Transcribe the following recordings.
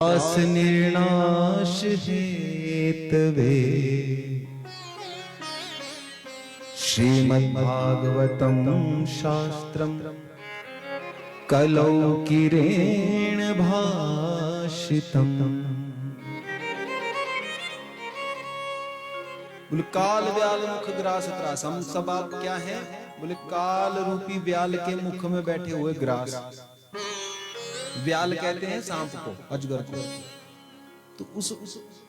दास निर्नाश Hathaway श्रीमद्भागवतं शास्त्रम् कलौ किरेण भाषितम्। बोले काल व्याल मुख ग्रास त्रास। हम सब आप क्या है? बोले काल रूपी व्याल के मुख में बैठे हुए ग्रास। व्याल कहते हैं सांप को, अजगर को। तो उस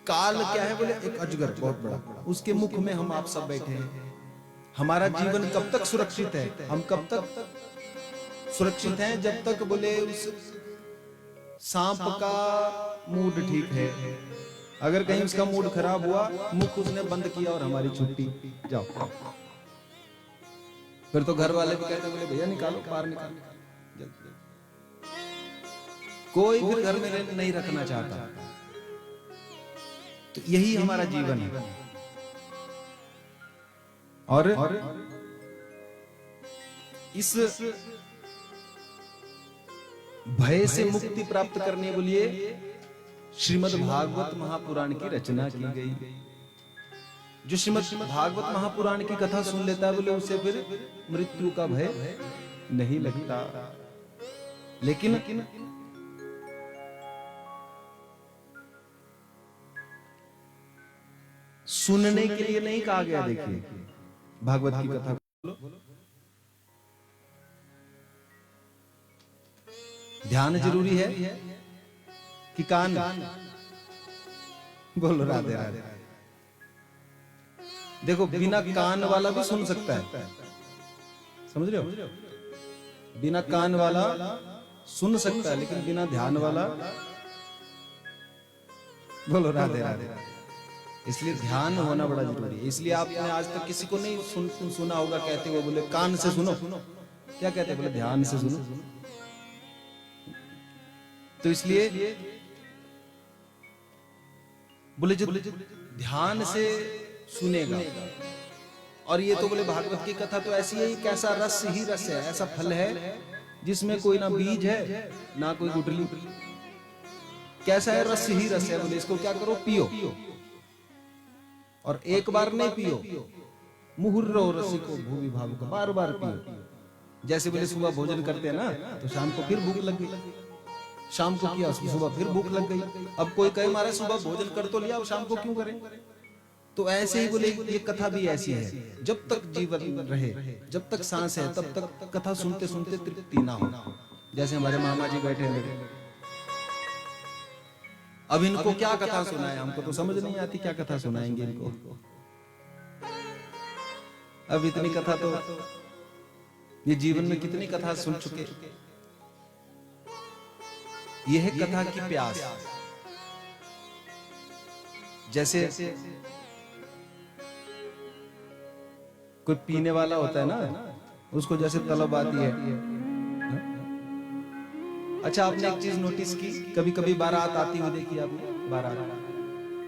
काल क्या है? बोले एक अजगर बहुत बड़ा, उसके मुख में हम आप सब बैठे हैं। हमारा जीवन कब तक सुरक्षित है? हम कब तक सुरक्षित हैं? जब तक बोले उस सांप का मूड ठीक है। अगर कहीं उसका मूड खराब हुआ, मुख उसने बंद किया और हमारी छुट्टी, जाओ। फिर तो घर वाले भी कहते बोले भैया निकालो, बाहर निकालो जल्दी। कोई भी घर में नहीं रखना चाहता। तो यही हमारा जीवन है। और इस भय से मुक्ति प्राप्त करने के लिए श्रीमद् भागवत महापुराण की रचना की गई। जो श्रीमद् भागवत महापुराण की कथा सुन लेता है, बोले उसे फिर मृत्यु का भय नहीं लगता। लेकिन सुनने के लिए नहीं कहा गया। देखिए भागवत की कथा ध्यान जरूरी है कि कान? बोलो राधे राधे। देखो बिना कान वाला भी सुन सकता है, समझ रहे हो? बिना कान वाला सुन सकता है, लेकिन बिना ध्यान वाला, बोलो राधे राधे। इसलिए ध्यान होना बड़ा जरूरी है। इसलिए आपने आज तक किसी को नहीं सुना होगा कहते हुए बोले कान से सुनो। क्या कहते हैं? बोले ध्यान से सुनो। तो इसलिए बोले जो ध्यान से सुनेगा। और ये तो बोले भागवत की कथा तो ऐसी है, कैसा रस ही रस है, ऐसा फल है जिसमें कोई ना बीज है ना कोई गुठली। कैसा है? रस ही रस है। बोले इसको क्या करो? पियो। और एक बार नहीं पियो, मुहुर्रो रसिको भूमि भावुक, बार बार पियो। जैसे बोले सुबह भोजन करते हैं ना, तो शाम को फिर भूख लग गई। शाम को किया, सुबह फिर भूख लग गई। अब कोई कहे मारे सुबह भोजन कर तो लिया, अब शाम को क्यों करें? तो ऐसे ही बोले ये कथा भी ऐसी है। जब तक जीवन रहे, जब तक सांस है, तब तक कथा सुनते सुनते तृप्ति ना हो। जैसे हमारे मामा जी बैठे हैं, अब इनको क्या कथा सुनाए? हमको तो समझ नहीं आती क्या कथा सुनाएंगे इनको। अब इतनी कथा तो ये जीवन में कितनी कथा सुन चुके। यह है कथा की प्यास। जैसे कोई पीने वाला होता है ना, उसको जैसे तलब आती है। अच्छा आपने एक चीज नोटिस की? कभी कभी बारात आती हुई देखी आपने?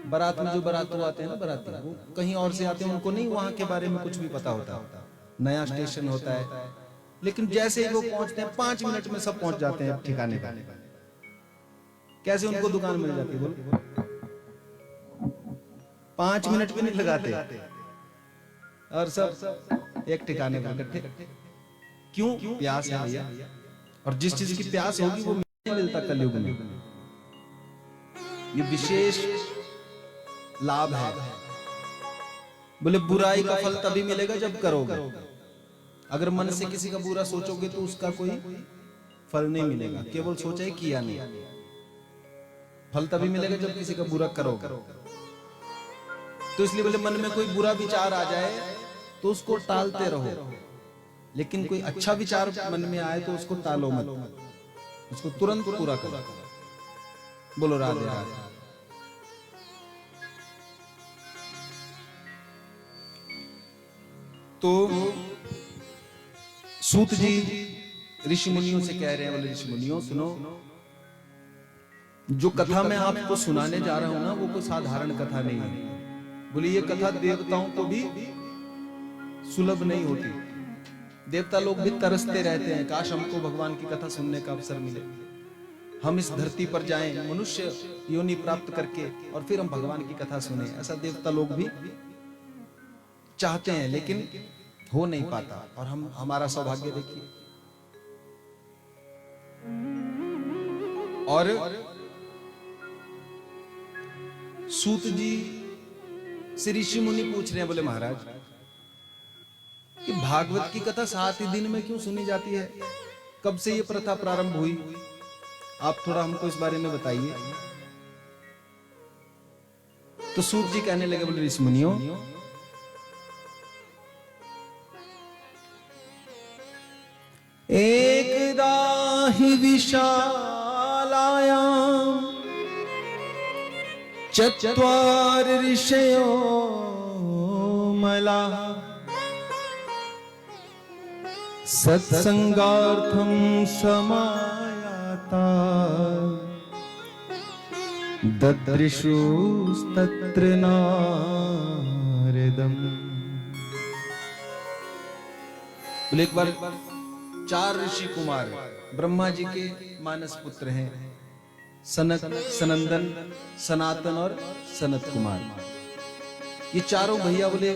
बारात में जो बारातू आते हैं ना, बाराती, वो कहीं और से आते हैं, उनको नहीं वहां के बारे में कुछ भी पता होता। नया स्टेशन होता है, लेकिन जैसे ही वो पहुंचते हैं 5 मिनट में सब पहुंच जाते हैं ठिकाने पर। कैसे उनको दुकान मिल जाती है? बोल 5 मिनट भी नहीं लगाते और सब एक ठिकाने पर इकट्ठे। क्यों? प्यास है भैया। और जिस चीज की प्यास होगी वो नहीं मिलता कलयुग में। ये विशेष लाभ है। बोले बुराई का फल तभी मिलेगा जब करोगे। अगर मन से किसी का बुरा सोचोगे तो उसका कोई फल नहीं मिलेगा, केवल सोचा ही किया नहीं। फल तभी मिलेगा जब किसी का बुरा करोगे। तो इसलिए बोले मन में कोई बुरा विचार आ जाए तो उसको टालते रहो, लेकिन कोई अच्छा विचार मन में आए तो उसको टालो मत, उसको तुरंत पूरा करो। बोलो राधे राधे। तो सूत जी ऋषि मुनियों से कह रहे हैं, बोले ऋषि मुनियों सुनो, जो कथा मैं आपको सुनाने जा रहा हूं ना, वो कोई साधारण कथा नहीं है। बोले ये कथा देवताओं को भी सुलभ नहीं होती। देवता लोग भी तरसते रहते हैं, काश हमको भगवान की कथा सुनने का अवसर मिले। हम इस धरती पर जाएं मनुष्य योनि प्राप्त करके और फिर हम भगवान की कथा सुने। ऐसा देवता लोग भी चाहते हैं लेकिन हो नहीं पाता। और हम हमारा सौभाग्य देखिए। और सूत जी से ऋषि मुनि पूछ रहे हैं, बोले महाराज कि भागवत की कथा 7 ही दिन में क्यों सुनी जाती है? कब से ये प्रथा प्रारंभ हुई? आप थोड़ा हमको इस बारे में बताइए। तो सूत जी कहने लगे, बोले ऋषि मुनियों, एकदा हि विशालायां चत्वार ऋषयो मलाः सत्संगार्थं समायाता ददृशुस्तत्र नारदम्। बोले एक बार 4 ऋषि कुमार ब्रह्मा जी के मानस पुत्र हैं, सनक, सनंदन, सनातन और सनत कुमार। ये चारों भैया बोले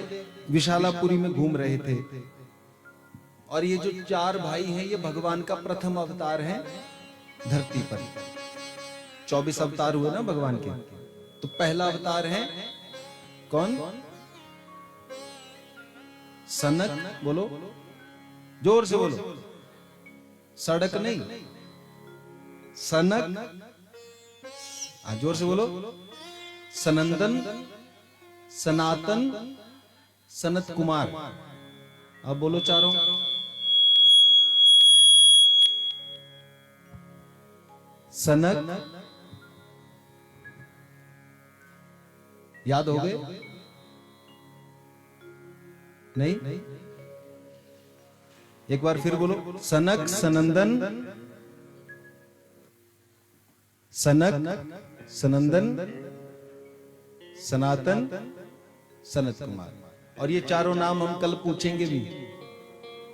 विशालापुरी में घूम रहे थे। और ये जो 4 भाई हैं ये भगवान का प्रथम अवतार है धरती पर। 24 अवतार हुए ना भगवान के, तो पहला अवतार है कौन? सनक। बोलो जोर से बोलो, सड़क नहीं, सनक। जोर से बोलो, सनंदन, सनातन, सनत कुमार। अब बोलो चारों। सनक याद हो गए? नहीं? एक बार फिर बोलो, सनक, सनंदन, सनक, सनंदन, सनातन, सनत कुमार। और ये चारों नाम हम कल पूछेंगे भी,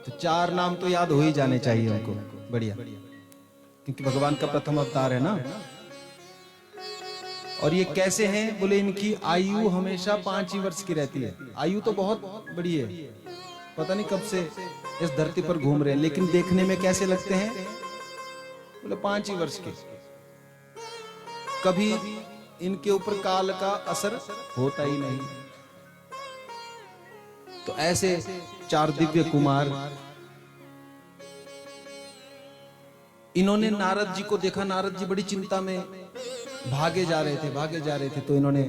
तो 4 नाम तो याद हो ही जाने चाहिए हमको। बढ़िया, क्योंकि भगवान का प्रथम अवतार है ना। और ये कैसे हैं? बोले इनकी आयु हमेशा 5 ही वर्ष की रहती है। आयु तो बहुत बड़ी है, पता नहीं कब से इस धरती पर घूम रहे हैं, लेकिन देखने में कैसे लगते हैं? बोले 5 ही वर्ष के। कभी इनके ऊपर काल का असर होता ही नहीं। तो ऐसे 4 दिव्य कुमार, इन्होंने नारद जी को देखा। नारद जी बड़ी चिंता में भागे जा रहे थे। तो इन्होंने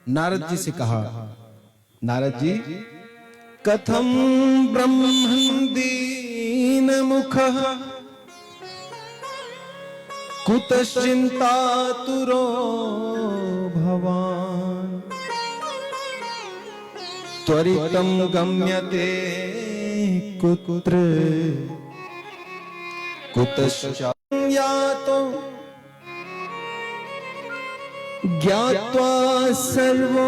नारद जी से कहा, नारद जी, कथम ब्रह्मन् दीन मुखः कुतश्चिन्तातुरो भवान् त्वरितं गम्यते कुत्र कुतश्चातो ज्ञात्वा सर्वोत्तमामिति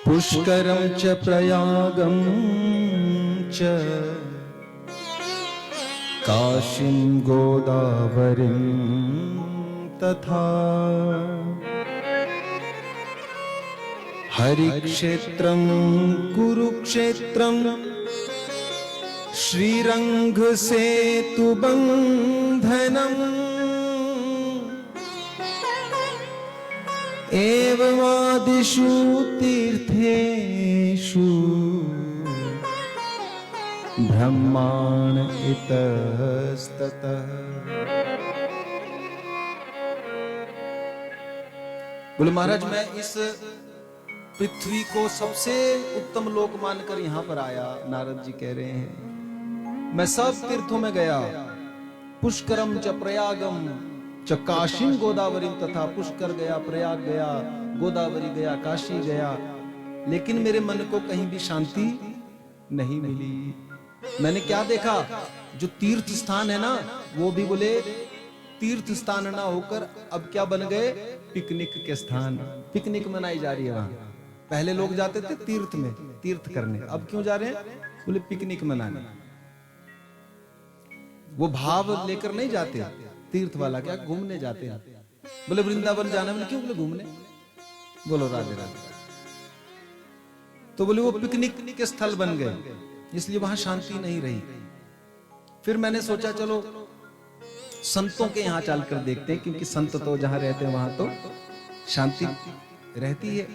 पुष्करं च प्रयागं च काशीं गोदावरीं तथा हरिक्षेत्रं कुरुक्षेत्रं श्रीरंगसेतुबन्धनम् एवमादिषु तीर्थेषु ब्रह्माण इतस्ततः। बोले महाराज, मैं इस पृथ्वी को सबसे उत्तम लोक मानकर यहाँ पर आया। नारद जी कह रहे हैं, मैं सब तीर्थों में गया, पुष्करम च प्रयागम च काशीं गोदावरी तथा। पुष्कर गया, प्रयाग गया, गोदावरी गया, काशी गया, लेकिन मेरे मन को कहीं भी शांति नहीं मिली। मैंने क्या देखा? जो तीर्थ स्थान है ना, वो भी बोले तीर्थ स्थान ना होकर अब क्या बन गए? पिकनिक के स्थान। पिकनिक मनाई जा रही है वहां। पहले लोग जाते थे तीर्थ में, तीर्थ करने, अब क्यों जा रहे हैं? बोले पिकनिक मनाने। वो भाव लेकर नहीं जाते। तीर्थ वाला क्या घूमने जाते हैं। बोले वृंदावन जाना, बोले क्यों? बोले घूमने। बोलो राधे राधे। तो बोले वो पिकनिक के स्थल बन गए, इसलिए वहां शांति नहीं रही। फिर मैंने सोचा चलो संतों के यहां चलकर देखते हैं, क्योंकि संत तो जहां रहते हैं वहां तो शांति रहती है।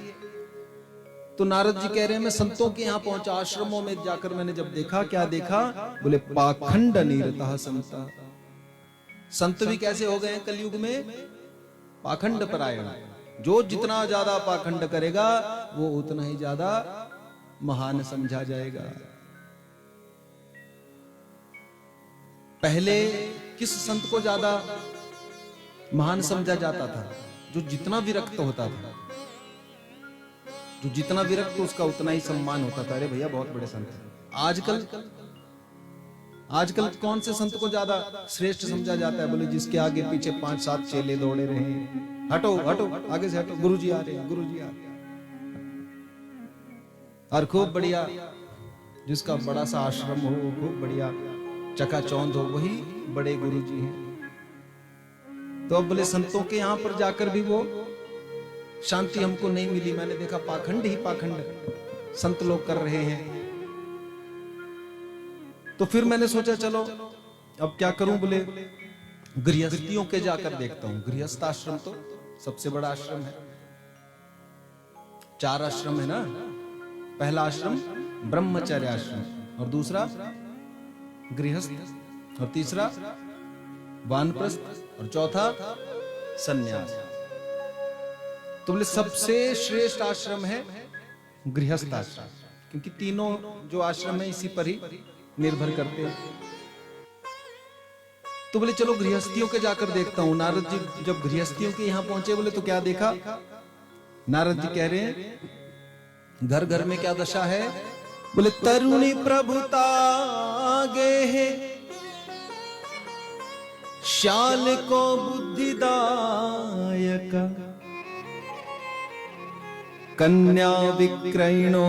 तो नारद जी कह रहे हैं मैं संतों के यहां पहुंचा, आश्रमों में जाकर मैंने जब देखा, क्या देखा? बोले पाखंड निरता संता। संत भी कैसे हो गए हैं कलयुग में? पाखंड परायण। जो जितना ज्यादा पाखंड करेगा वो उतना ही ज्यादा महान समझा जाएगा। पहले किस संत को ज्यादा महान समझा जाता था? जो जितना विरक्त होता था, जो जितना विरक्त उसका उतना ही सम्मान होता था। अरे भैया बहुत बड़े संत। आजकल कौन से संत को ज्यादा श्रेष्ठ समझा जाता है? बोले जिसके आगे पीछे 5-7 चेले दौड़े रहे, हटो हटो आगे से हटो, गुरुजी आ रहे हैं, गुरुजी आ रहे हैं। और खूब बढ़िया जिसका बड़ा सा आश्रम हो, खूब बढ़िया चकाचौंध हो, वही बड़े गुरुजी हैं। तो अब बोले संतों के यहां पर जाकर भी वो शांति हमको नहीं मिली। मैंने देखा पाखंड ही पाखंड संत लोग कर रहे हैं। तो फिर मैंने सोचा चलो अब क्या करूं? बोले गृहस्थियों के जाकर देखता हूं। गृहस्थ आश्रम तो सबसे बड़ा आश्रम है। 4 आश्रम है ना। पहला आश्रम ब्रह्मचर्य आश्रम, और दूसरा गृहस्थ, और तीसरा वानप्रस्थ, और चौथा सन्यास। तो बोले सबसे श्रेष्ठ आश्रम है गृहस्थ आश्रम, क्योंकि तीनों जो आश्रम है इसी पर ही निर्भर करते हैं। तो बोले चलो गृहस्थियों के जाकर देखता हूं। नारद जी जब गृहस्थियों के यहां पहुंचे, बोले तो क्या देखा? नारद जी कह रहे हैं घर घर में क्या दशा है? बोले तरुणी प्रभुता गे है, शाल को बुद्धिदायक, कन्या विक्रयणो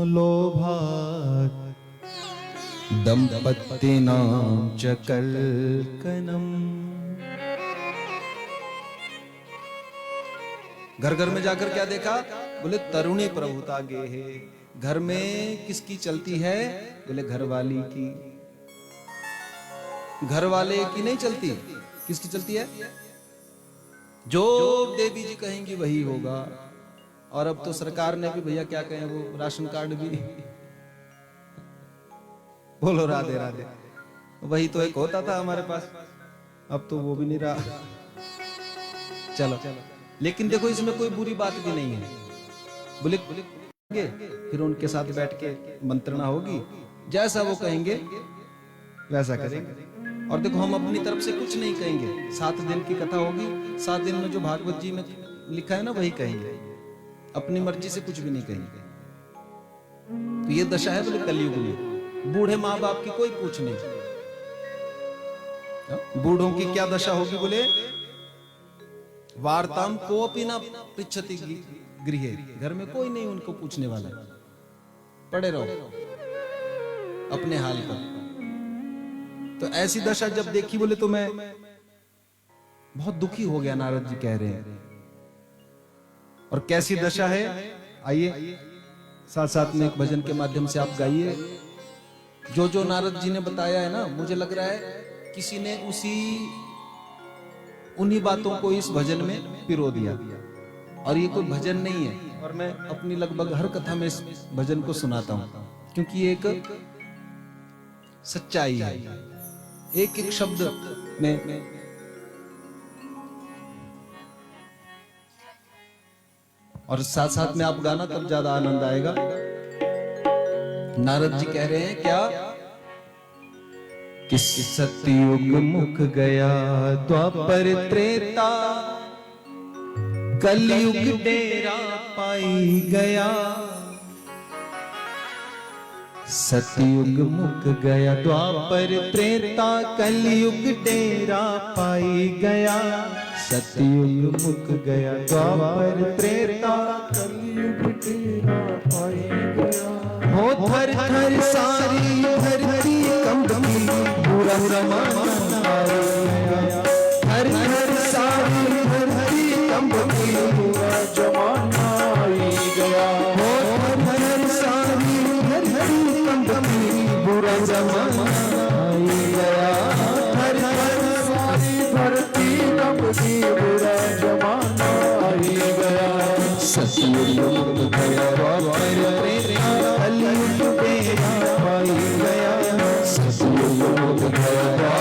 लोभात्, दंपत्तिनां च कल्कनम। घर घर में जाकर क्या देखा? बोले तरुणी प्रभुता गे है। घर में किसकी चलती है? बोले घरवाली की। घर वाले की नहीं चलती, किसकी चलती है? जो देवी जी कहेंगी वही होगा। और अब तो सरकार ने भी भैया क्या कहें, वो राशन कार्ड भी बोलो राधे राधे, वही तो एक होता था हमारे पास, अब तो वो भी नहीं रहा। चलो लेकिन देखो इसमें कोई बुरी बात भी नहीं है। बोले फिर उनके साथ बैठ के मंत्रणा होगी, जैसा वो कहेंगे वैसा करेंगे। और देखो हम अपनी तरफ से कुछ नहीं कहेंगे। 7 दिन की कथा होगी, 7 दिन में जो भागवत जी में लिखा है ना वही कहेंगे, अपनी मर्जी से कुछ भी नहीं कहेंगे। तो ये दशा है बोले कलयुग में। बूढ़े माँ बाप की कोई पूछ नहीं। बूढ़ों की क्या दशा होगी? बोले वार्ताम कोपि न पृच्छति गृहे, घर में कोई नहीं उनको पूछने वाला, पड़े रहो अपने हाल पर। तो ऐसी दशा जब देखी बोले तो मैं बहुत दुखी हो गया। नारद जी कह रहे हैं। और कैसी दशा है, आइए साथ साथ में एक भजन के माध्यम से आप गाइए। जो जो नारद जी ने बताया है ना, मुझे लग रहा है किसी ने उन्हीं बातों को इस भजन में पिरो दिया। और ये कोई भजन नहीं है, और मैं अपनी लगभग हर कथा में इस भजन को सुनाता हूं, क्योंकि ये एक सच्चाई है। एक एक शब्द में और साथ साथ में आप गाना तब ज्यादा आनंद आएगा। नारद जी कह रहे हैं क्या? कि सतयुग मुख गया द्वापर त्रेता, कलयुग डेरा पाई गया। सतयुग मुख गया द्वापर त्रेता, कलयुग डेरा पाई गया। सतयुग मुख गया द्वापर त्रेता, कलयुग डेरा पाई गया। हो थर थर सारी धरती कंपी, पूरा रमाना हर हर सारी धरती कंबती पूरा जमाना आई गया हो हर हर सारी धरती कंबती पूरा जमाना आई गया हर हर सारी धरती कंबती पूरा जमाना आई गया सतयुग गया कलयुग बेड़ा पाई गया सतयुग गया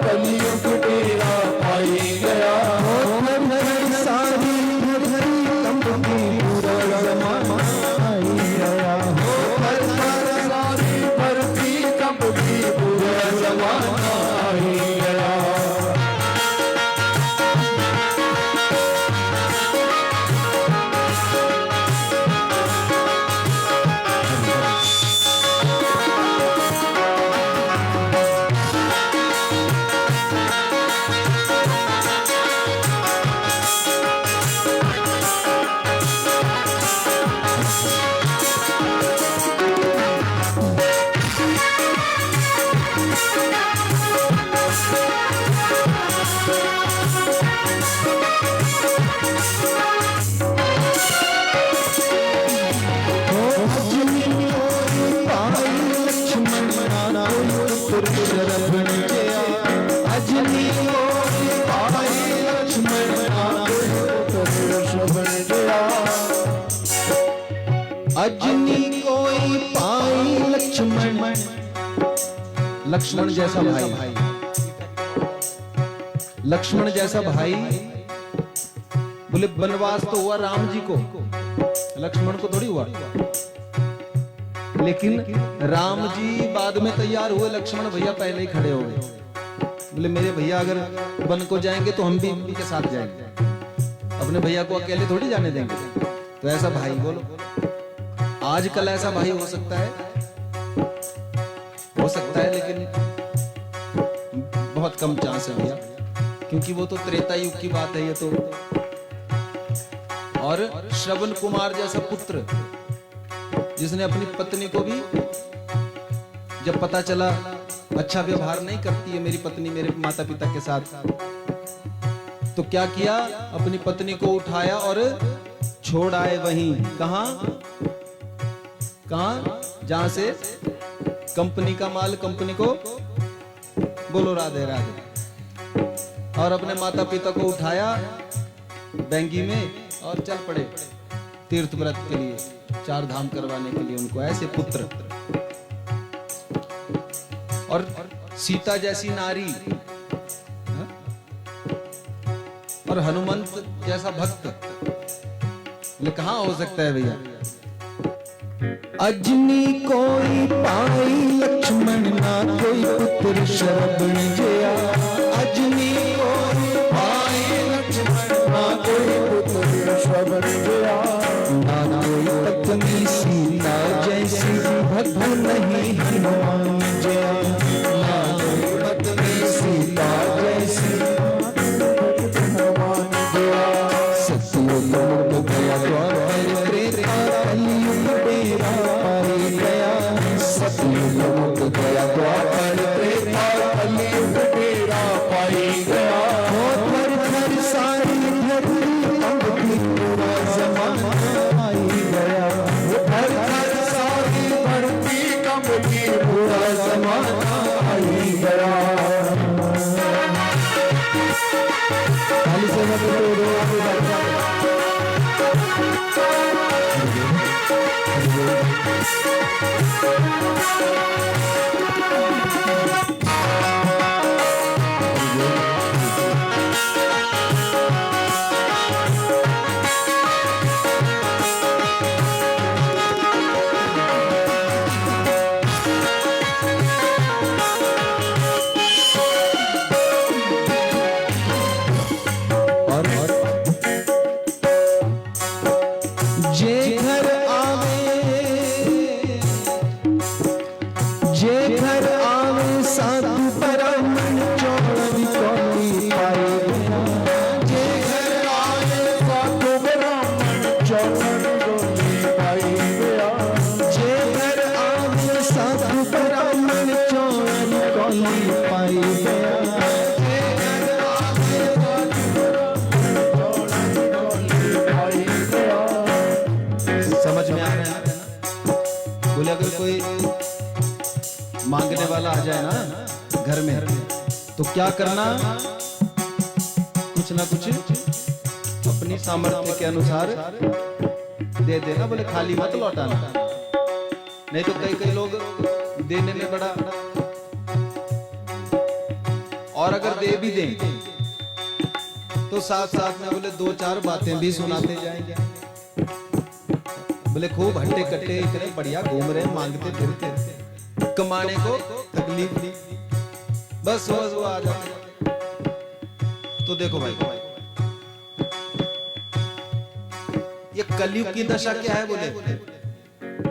कलयुग बेड़ा पाई गया हर हर सारी धरती कंबती पूरा जमाना आई गया हर हर सारी धरती कंबती पूरा जमाना आई गया अजनी कोई पाई लक्ष्मण लक्ष्मण जैसा भाई लक्ष्मण जैसा भाई बोले वनवास तो हुआ राम जी को लक्ष्मण को थोड़ी हुआ लेकिन राम जी बाद में तैयार हुए लक्ष्मण भैया पहले ही खड़े हो गए बोले मेरे भैया अगर वन को जाएंगे तो हम भी उनके साथ जाएंगे अपने भैया को अकेले थोड़ी जाने देंगे तो ऐसा भाई बोलो आजकल ऐसा भाई हो सकता है लेकिन बहुत कम चांस है भैया क्योंकि वो तो त्रेता युग की बात है ये तो और श्रवण कुमार जैसा पुत्र जिसने अपनी पत्नी को भी जब पता चला अच्छा व्यवहार नहीं करती है मेरी पत्नी मेरे माता पिता के साथ तो क्या किया अपनी पत्नी को उठाया और छोड़ आए वहीं कहां जहां से कंपनी का माल कंपनी को बोलो राधे राधे और अपने माता पिता को उठाया बैंगी में और चल पड़े तीर्थ व्रत के लिए चार धाम करवाने के लिए उनको ऐसे पुत्र और सीता जैसी नारी और हनुमंत जैसा भक्त कहां हो सकता है भैया अजनी कोई पाई लक्ष्मण ना कोई पुत्र श्रवण जया अजनी कोई पाई लक्ष्मण ना कोई पुत्र श्रवण जया ना कोई पत्नी सीता जैसी भक्त नहीं हनुमान जया ना कोई पत्नी सीता जैसी हनुमान जया सतयुग गया द्वार त्रेता कलयुग बेड़ा पाई गया सतयुग गया द्वापर त्रेता कलयुग बेड़ा पाई गया हर हर सारी धरती कंबती पूरा जमाना आई गया हर हर सारी धरती कंबती पूरा जमाना आई गया खाली से पाई गया। समझ में आ रहा है ना? बोले अगर कोई मांगने वाला आ जाए ना घर में तो क्या करना, कुछ ना कुछ अपनी सामर्थ्य के अनुसार दे देना, बोले खाली मत लौटाना। नहीं तो कई लोग देने में बड़ा, और अगर दे भी दें तो साथ साथ में बोले दो चार बातें भी सुनाते जाएंगे। बोले खूब हट्टे कट्टे इतने बढ़िया घूम रहे, मांगते फिरते, कमाने को तकलीफ नहीं, बस वो आ जाते। तो देखो भाई, ये कलयुग की दशा क्या है? बोले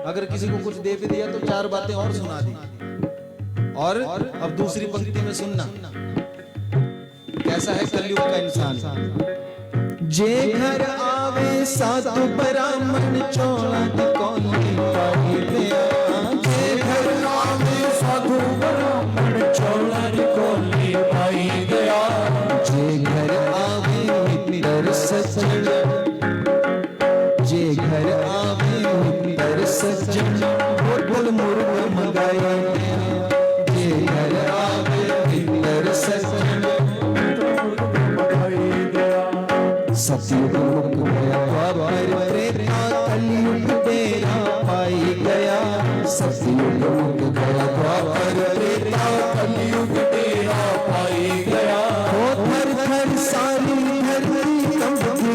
अगर किसी को कुछ दे भी दिया तो चार बातें और सुना दी। और अब दूसरी पंक्ति में सुनना कैसा है कलयुग का इंसान। जे घर आवे साधु ब्राह्मण चौलद कौली पाई गया। जे घर आवे साधु ब्राह्मण चौलद कौली पाई गया। जे घर आवे मित्र सज्जन, जे घर आवे मित्र सज्जन बोल मुर्ग मंगाए गया। जे घर आवे मित्र सज्जन सतयुग मुख गया द्वापर त्रेता कलयुग डेरा पाई गया। सतयुग मुख गया द्वापर त्रेता कलयुग डेरा पाई गया। हो थर थर सारी धरती कंपती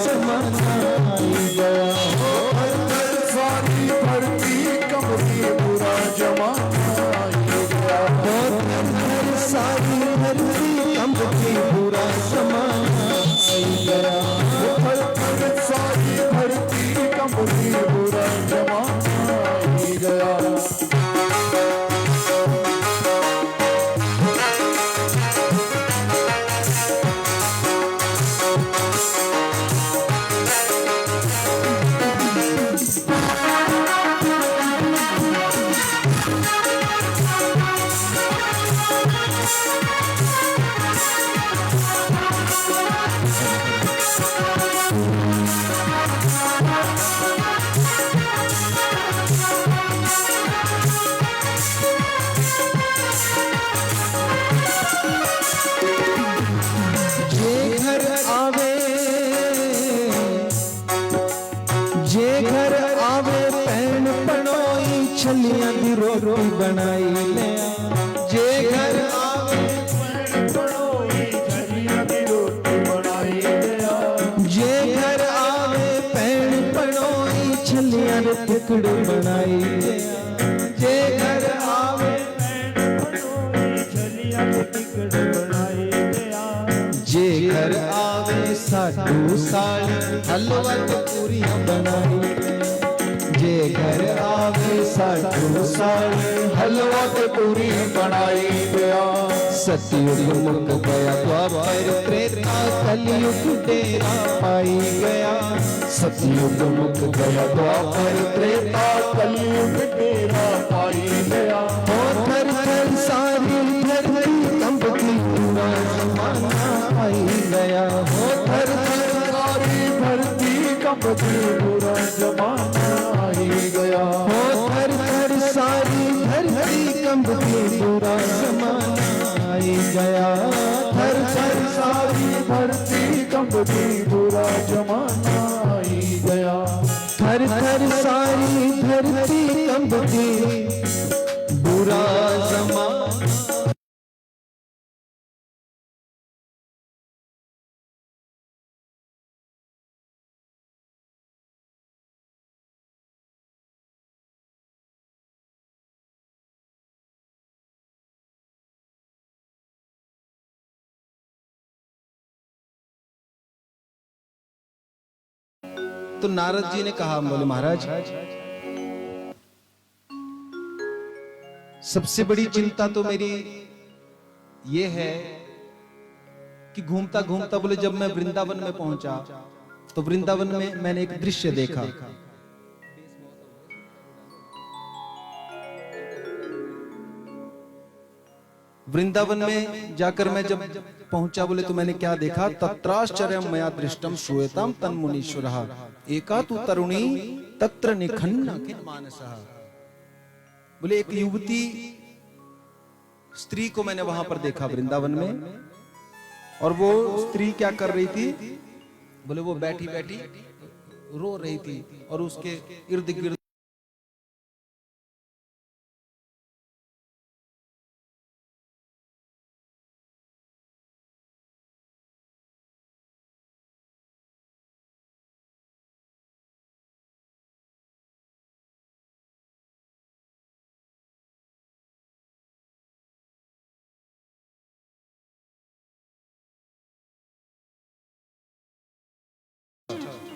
जमाना आई गया। हो थर थर सारी धरती कंपती बुरा जमाना आई गया। हो थर थर सारी धरती कंपती बुरा जमाना आई गया। थर थर सारी धरती कंपती बुरा जमाना आई गया। छलियां दी रोटी बनाई ले। जे घर आवे बनोई छलियां दी रोटी बनाई ले। जे घर आवे पैण बनोई छलियां दे टुकड़े बनाई ले। जे घर आवे पैण बनोई छलियां दे टुकड़े बनाई ले। जे घर आवे साधु साली हलवा ते पूरियां बनाई ले। जे घर आवे साधु साली हलवा ते पूरी बनाई गया। सतयुग मुक गया द्वापर त्रेता कलयुग डेरा पाई गया। सतयुग मुक गया द्वापर त्रेता कलयुग डेरा पाई गया। हो थर थर सारी धरती कंपती पूरा जमाना आई गया। हो थर थर सारी धरती कंपती पूरा जमाना आई गया। हो थर थर सारी धरती कंपती पूरा जमाना आई गया। थर थर सारी धरती कंपती पूरा जमाना आई गया। थर थर सारी धरती कंपती बुरा जमाना। तो नारद जी ने कहा, बोले महाराज सबसे बड़ी चिंता तो मेरी ये है कि घूमता घूमता, बोले जब मैं वृंदावन में पहुंचा तो वृंदावन में मैंने एक दृश्य देखा। वृंदावन में जाकर मैं जब पहुंचा, बोले तो मैंने क्या देखा, तत्राश्चर्यम मया दृष्टम श्रूयताम तन्मुनीश्वरः एका तु तरुणी तत्र निखन्न मानसः। बोले एक युवती स्त्री को मैंने वहां पर देखा वृंदावन में, और वो स्त्री क्या कर रही थी, बोले वो बैठी बैठी रो रही थी, और उसके इर्द गिर्द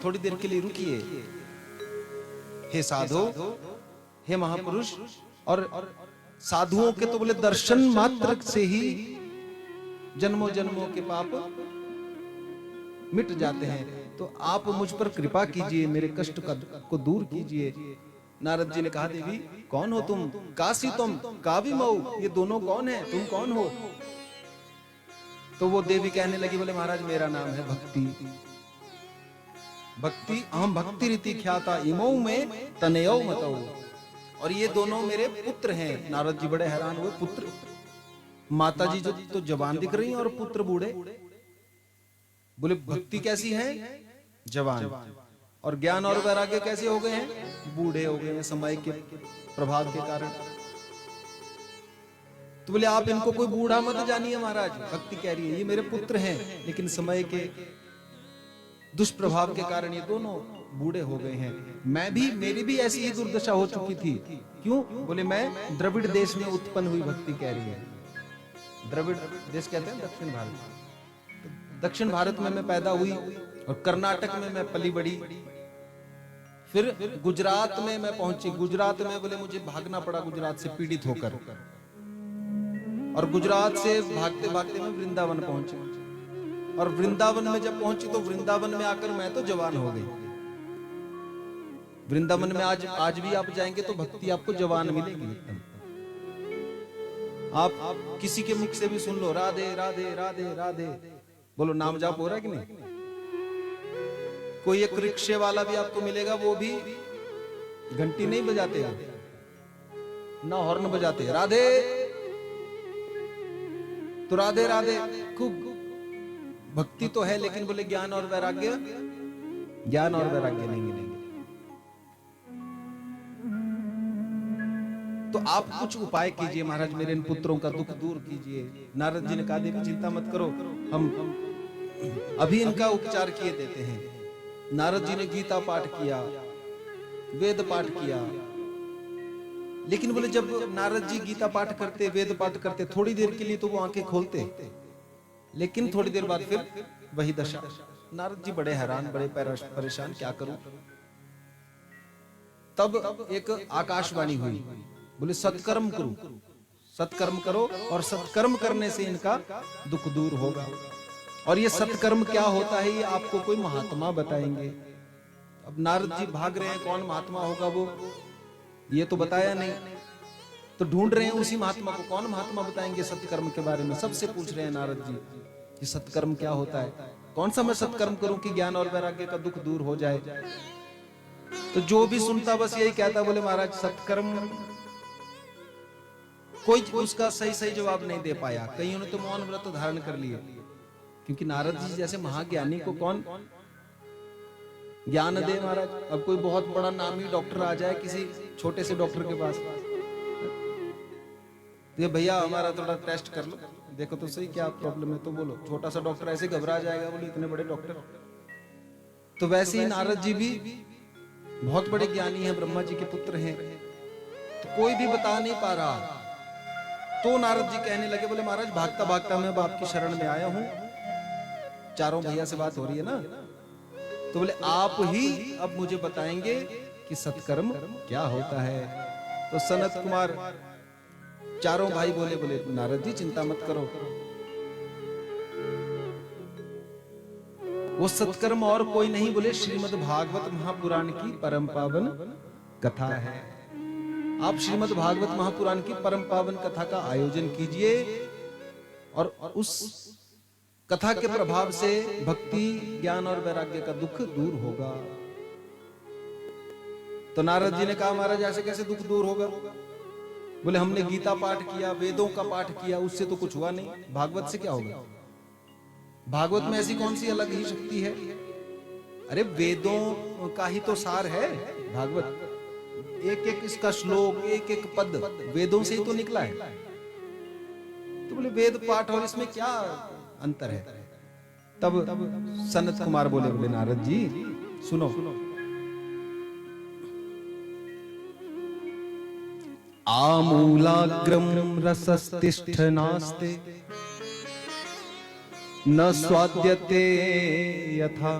थोड़ी देर के लिए रुकिए, हे साधो, हे महापुरुष। और साधुओं के तो बोले दर्शन मात्र से ही जन्मों जन्मों के पाप मिट जाते हैं, तो आप मुझ पर कृपा कीजिए, मेरे कष्ट को दूर कीजिए। नारद जी ने कहा, देवी कौन हो तुम, काशी तुम कावी मऊ, ये दोनों कौन है, तुम कौन हो। तो वो देवी कहने लगी, बोले महाराज मेरा नाम है भक्ति, भक्ति अहम भक्ति रीति ख्याता इमौ में तनयो मतौ। और ये दोनों मेरे पुत्र हैं। नारद जी बड़े हैरान हुए, पुत्र, माता जी जो तो जवान दिख रही हैं और पुत्र बूढ़े। बोले भक्ति कैसी है, जवान, और ज्ञान और वैराग्य कैसे हो गए हैं, बूढ़े हो गए हैं समय के प्रभाव के कारण। तो बोले आप इनको कोई बूढ़ा मत जानिए महाराज, भक्ति कह रही है ये मेरे पुत्र हैं, लेकिन समय के दुष्प्रभाव के कारण ये दोनों बूढ़े हो गए हैं। मैं भी, मेरी भी ऐसी ही दुर्दशा हो चुकी थी। क्यों, बोले मैं द्रविड़ देश में उत्पन्न हुई, भक्ति कह रही है। द्रविड़ देश कहते हैं दक्षिण भारत। तो दक्षिण भारत में मैं पैदा हुई, और कर्नाटक में मैं पली बड़ी, फिर गुजरात में मैं पहुंची। गुजरात में बोले मुझे भागना पड़ा गुजरात से पीड़ित होकर, और गुजरात से भागते भागते मैं वृंदावन पहुंची। और वृंदावन में जब पहुंची तो वृंदावन में आकर मैं तो जवान हो गई। वृंदावन में आज भी आप जाएंगे तो भक्ति आपको जवान मिलेगी एकदम। आप किसी के मुख से भी सुन लो, राधे राधे राधे राधे, बोलो नाम जाप हो रहा है कि नहीं। कोई एक रिक्शे वाला भी आपको मिलेगा, वो भी घंटी नहीं बजाते ना हॉर्न बजाते, राधे तो राधे राधे। खूब भक्ति तो है, लेकिन बोले ज्ञान और वैराग्य, ज्ञान और वैराग्य नहीं मिलेंगे। तो आप कुछ उपाय कीजिए महाराज, मेरे इन पुत्रों का दुख दूर कीजिए। नारद जी ने कहा, देवी चिंता मत करो, हम अभी इनका उपचार किए देते हैं। नारद जी ने गीता पाठ किया, वेद पाठ किया, लेकिन बोले जब नारद जी गीता पाठ करते, वेद पाठ करते, थोड़ी देर के लिए तो वो आंखें खोलते, लेकिन थोड़ी देर बाद फिर वही दशा। नारद जी बड़े हैरान, बड़े परेशान, क्या करूं। तब एक आकाशवाणी हुई, बोले सत्कर्म करो, सत्कर्म करो, और सत्कर्म करने से इनका दुख दूर होगा। और ये सत्कर्म क्या होता है, ये आपको कोई महात्मा बताएंगे। अब नारद जी भाग रहे हैं, कौन महात्मा होगा वो, ये तो बताया नहीं, तो ढूंढ रहे हैं उसी महात्मा को। कौन महात्मा बताएंगे सत्कर्म के बारे में, सबसे पूछ रहे हैं नारद जी कि सत्कर्म क्या होता है, कौन सा मैं सत्कर्म करूं कि ज्ञान और वैराग्य का दुख दूर हो जाए। तो जो भी सुनता बस यही कहता, बोले महाराज सत्कर्म, कोई उसका सही सही जवाब नहीं दे पाया। कईयों ने तो मौन व्रत धारण कर लिए, क्योंकि नारद जी जैसे महाज्ञानी को कौन ज्ञान दे महाराज। अब कोई बहुत बड़ा नामी डॉक्टर आ जाए किसी छोटे से डॉक्टर के पास, ये भैया हमारा थोड़ा टेस्ट कर लो, देखो तो सही क्या प्रॉब्लम है, तो बोलो। छोटा सा डॉक्टर ऐसे घबरा जाएगा, बोले इतने बड़े डॉक्टर। तो वैसे ही नारद जी भी बहुत बड़े ज्ञानी हैं, ब्रह्मा जी के पुत्र हैं, तो कोई भी बता नहीं पा रहा। तो नारद जी कहने लगे, बोले महाराज भागता भागता मैं आपकी शरण में आया हूं, चारों भैया से बात हो रही है ना, तो बोले आप ही अब मुझे बताएंगे कि सत्कर्म क्या होता है। तो सनत कुमार, चारों भाई बोले, बोले नारद जी चिंता मत करो, वो सत्कर्म और कोई नहीं, बोले श्रीमद् भागवत महापुराण की परम पावन कथा है। आप श्रीमद् भागवत महापुराण की परम पावन कथा का आयोजन कीजिए, और उस कथा के प्रभाव से भक्ति, ज्ञान और वैराग्य का दुख दूर होगा। तो नारद जी ने कहा महाराज ऐसे कैसे दुख दूर होगा? बोले हमने गीता पाठ किया, वेदों का पाठ किया, उससे तो कुछ हुआ नहीं, भागवत से क्या होगा? भागवत में ऐसी कौन सी अलग ही शक्ति है? अरे वेदों का ही तो सार है भागवत। एक एक इसका श्लोक, एक एक पद वेदों से ही तो निकला है। तो बोले वेद पाठ और इसमें क्या अंतर है? तब सनत कुमार बोले, बोले नारद जी सुनो, आमूलाग्रम रसस्तिष्ठ नास्ते न स्वाद्यते यथा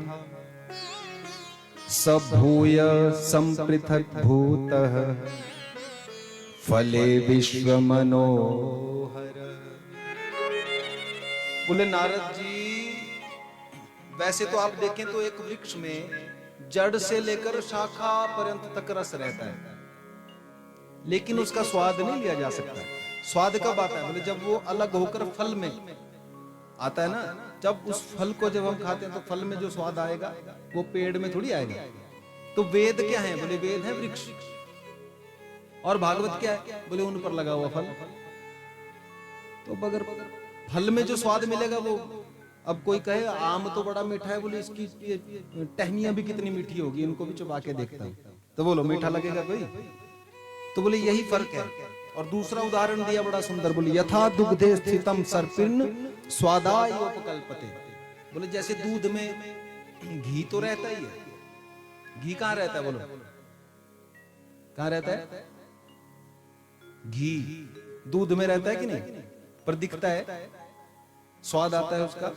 सभूय संपृथक भूतः फले विश्व मनोहर। बोले नारद जी वैसे तो आप देखें तो एक वृक्ष में जड़ से लेकर शाखा पर्यंत तक रस रहता है, लेकिन उसका स्वाद नहीं लिया जा सकता। स्वाद कब आता है? बोले जब वो अलग होकर फल में आता है ना, जब उस फल को जब हम खाते हैं तो फल में जो स्वाद आएगा वो पेड़ में थोड़ी आएगा। तो वेद क्या है? बोले वेद है वृक्ष। और भागवत क्या है? बोले उन पर लगा हुआ फल। तो अगर फल में जो स्वाद मिलेगा वो, अब कोई कहे आम तो बड़ा मीठा है, बोले इसकी टहनियां भी कितनी मीठी होगी, इनको भी चबा के देखता हूं, तो बोलो मीठा लगेगा कोई? तो बोले यही फर्क है। और दूसरा उदाहरण दिया बड़ा सुंदर, बोले यथा दुग्धे स्थितम सर्पिन्न स्वादाय उपकल्पते। बोले जैसे दूध में घी तो रहता ही है, घी कहां रहता है? बोलो कहां रहता है? घी दूध में रहता है कि नहीं? पर दिखता है, स्वाद आता है उसका?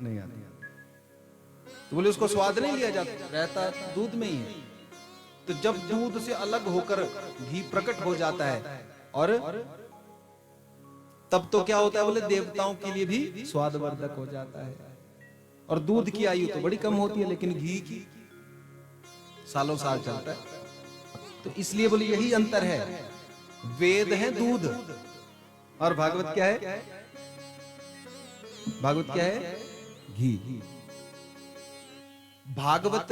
नहीं आता। तो बोले उसको स्वाद नहीं लिया जाता, रहता दूध में ही है। तो जब दूध से अलग होकर घी प्रकट हो जाता है और तब तो क्या होता है? बोले देवताओं के लिए भी स्वादवर्धक हो जाता है। और दूध की आयु तो बड़ी कम होती है, लेकिन घी की सालों साल चलता है। तो इसलिए बोले यही अंतर है। वेद है दूध और भागवत क्या है? भागवत क्या है? घी। भागवत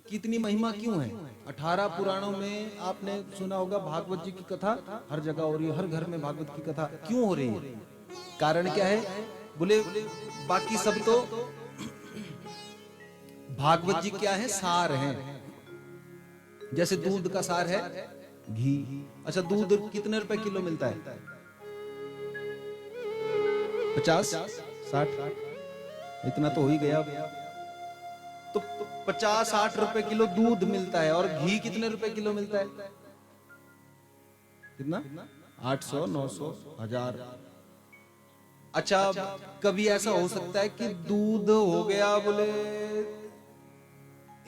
की इतनी महिमा क्यों है? 18 पुराणों में आपने सुना होगा भागवत जी की कथा हर जगह हो रही है, हर घर में भागवत की कथा क्यों हो रही है? कारण क्या है? बोले बाकी सब तो भागवत जी क्या है? सार है। जैसे दूध का सार है घी। अच्छा दूध कितने रुपए किलो मिलता है? 50, 60, इतना तो हो ही गया। तो 50-60 रुपए किलो दूध मिलता है और घी कितने रुपए किलो मिलता है? कितना? 800, 900, 1000। अच्छा कभी ऐसा हो सकता है कि दूध हो गया बोले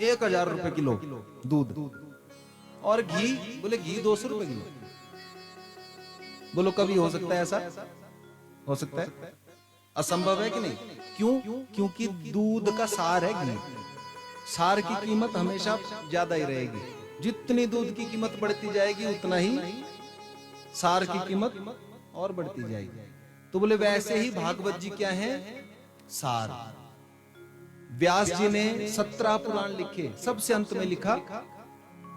1000 रुपए किलो दूध, और घी बोले घी 200 रुपए किलो। बोलो कभी हो सकता है ऐसा? हो सकता है? असंभव है कि नहीं? क्यों? क्योंकि दूध का सार है घी। सार की कीमत हमेशा ज्यादा ही रहेगी। जितनी दूध की कीमत बढ़ती जाएगी उतना ही सार की कीमत और बढ़ती जाएगी। तो बोले वैसे ही भागवत जी क्या है? सार। व्यास जी ने 17 पुराण लिखे, सबसे अंत में लिखा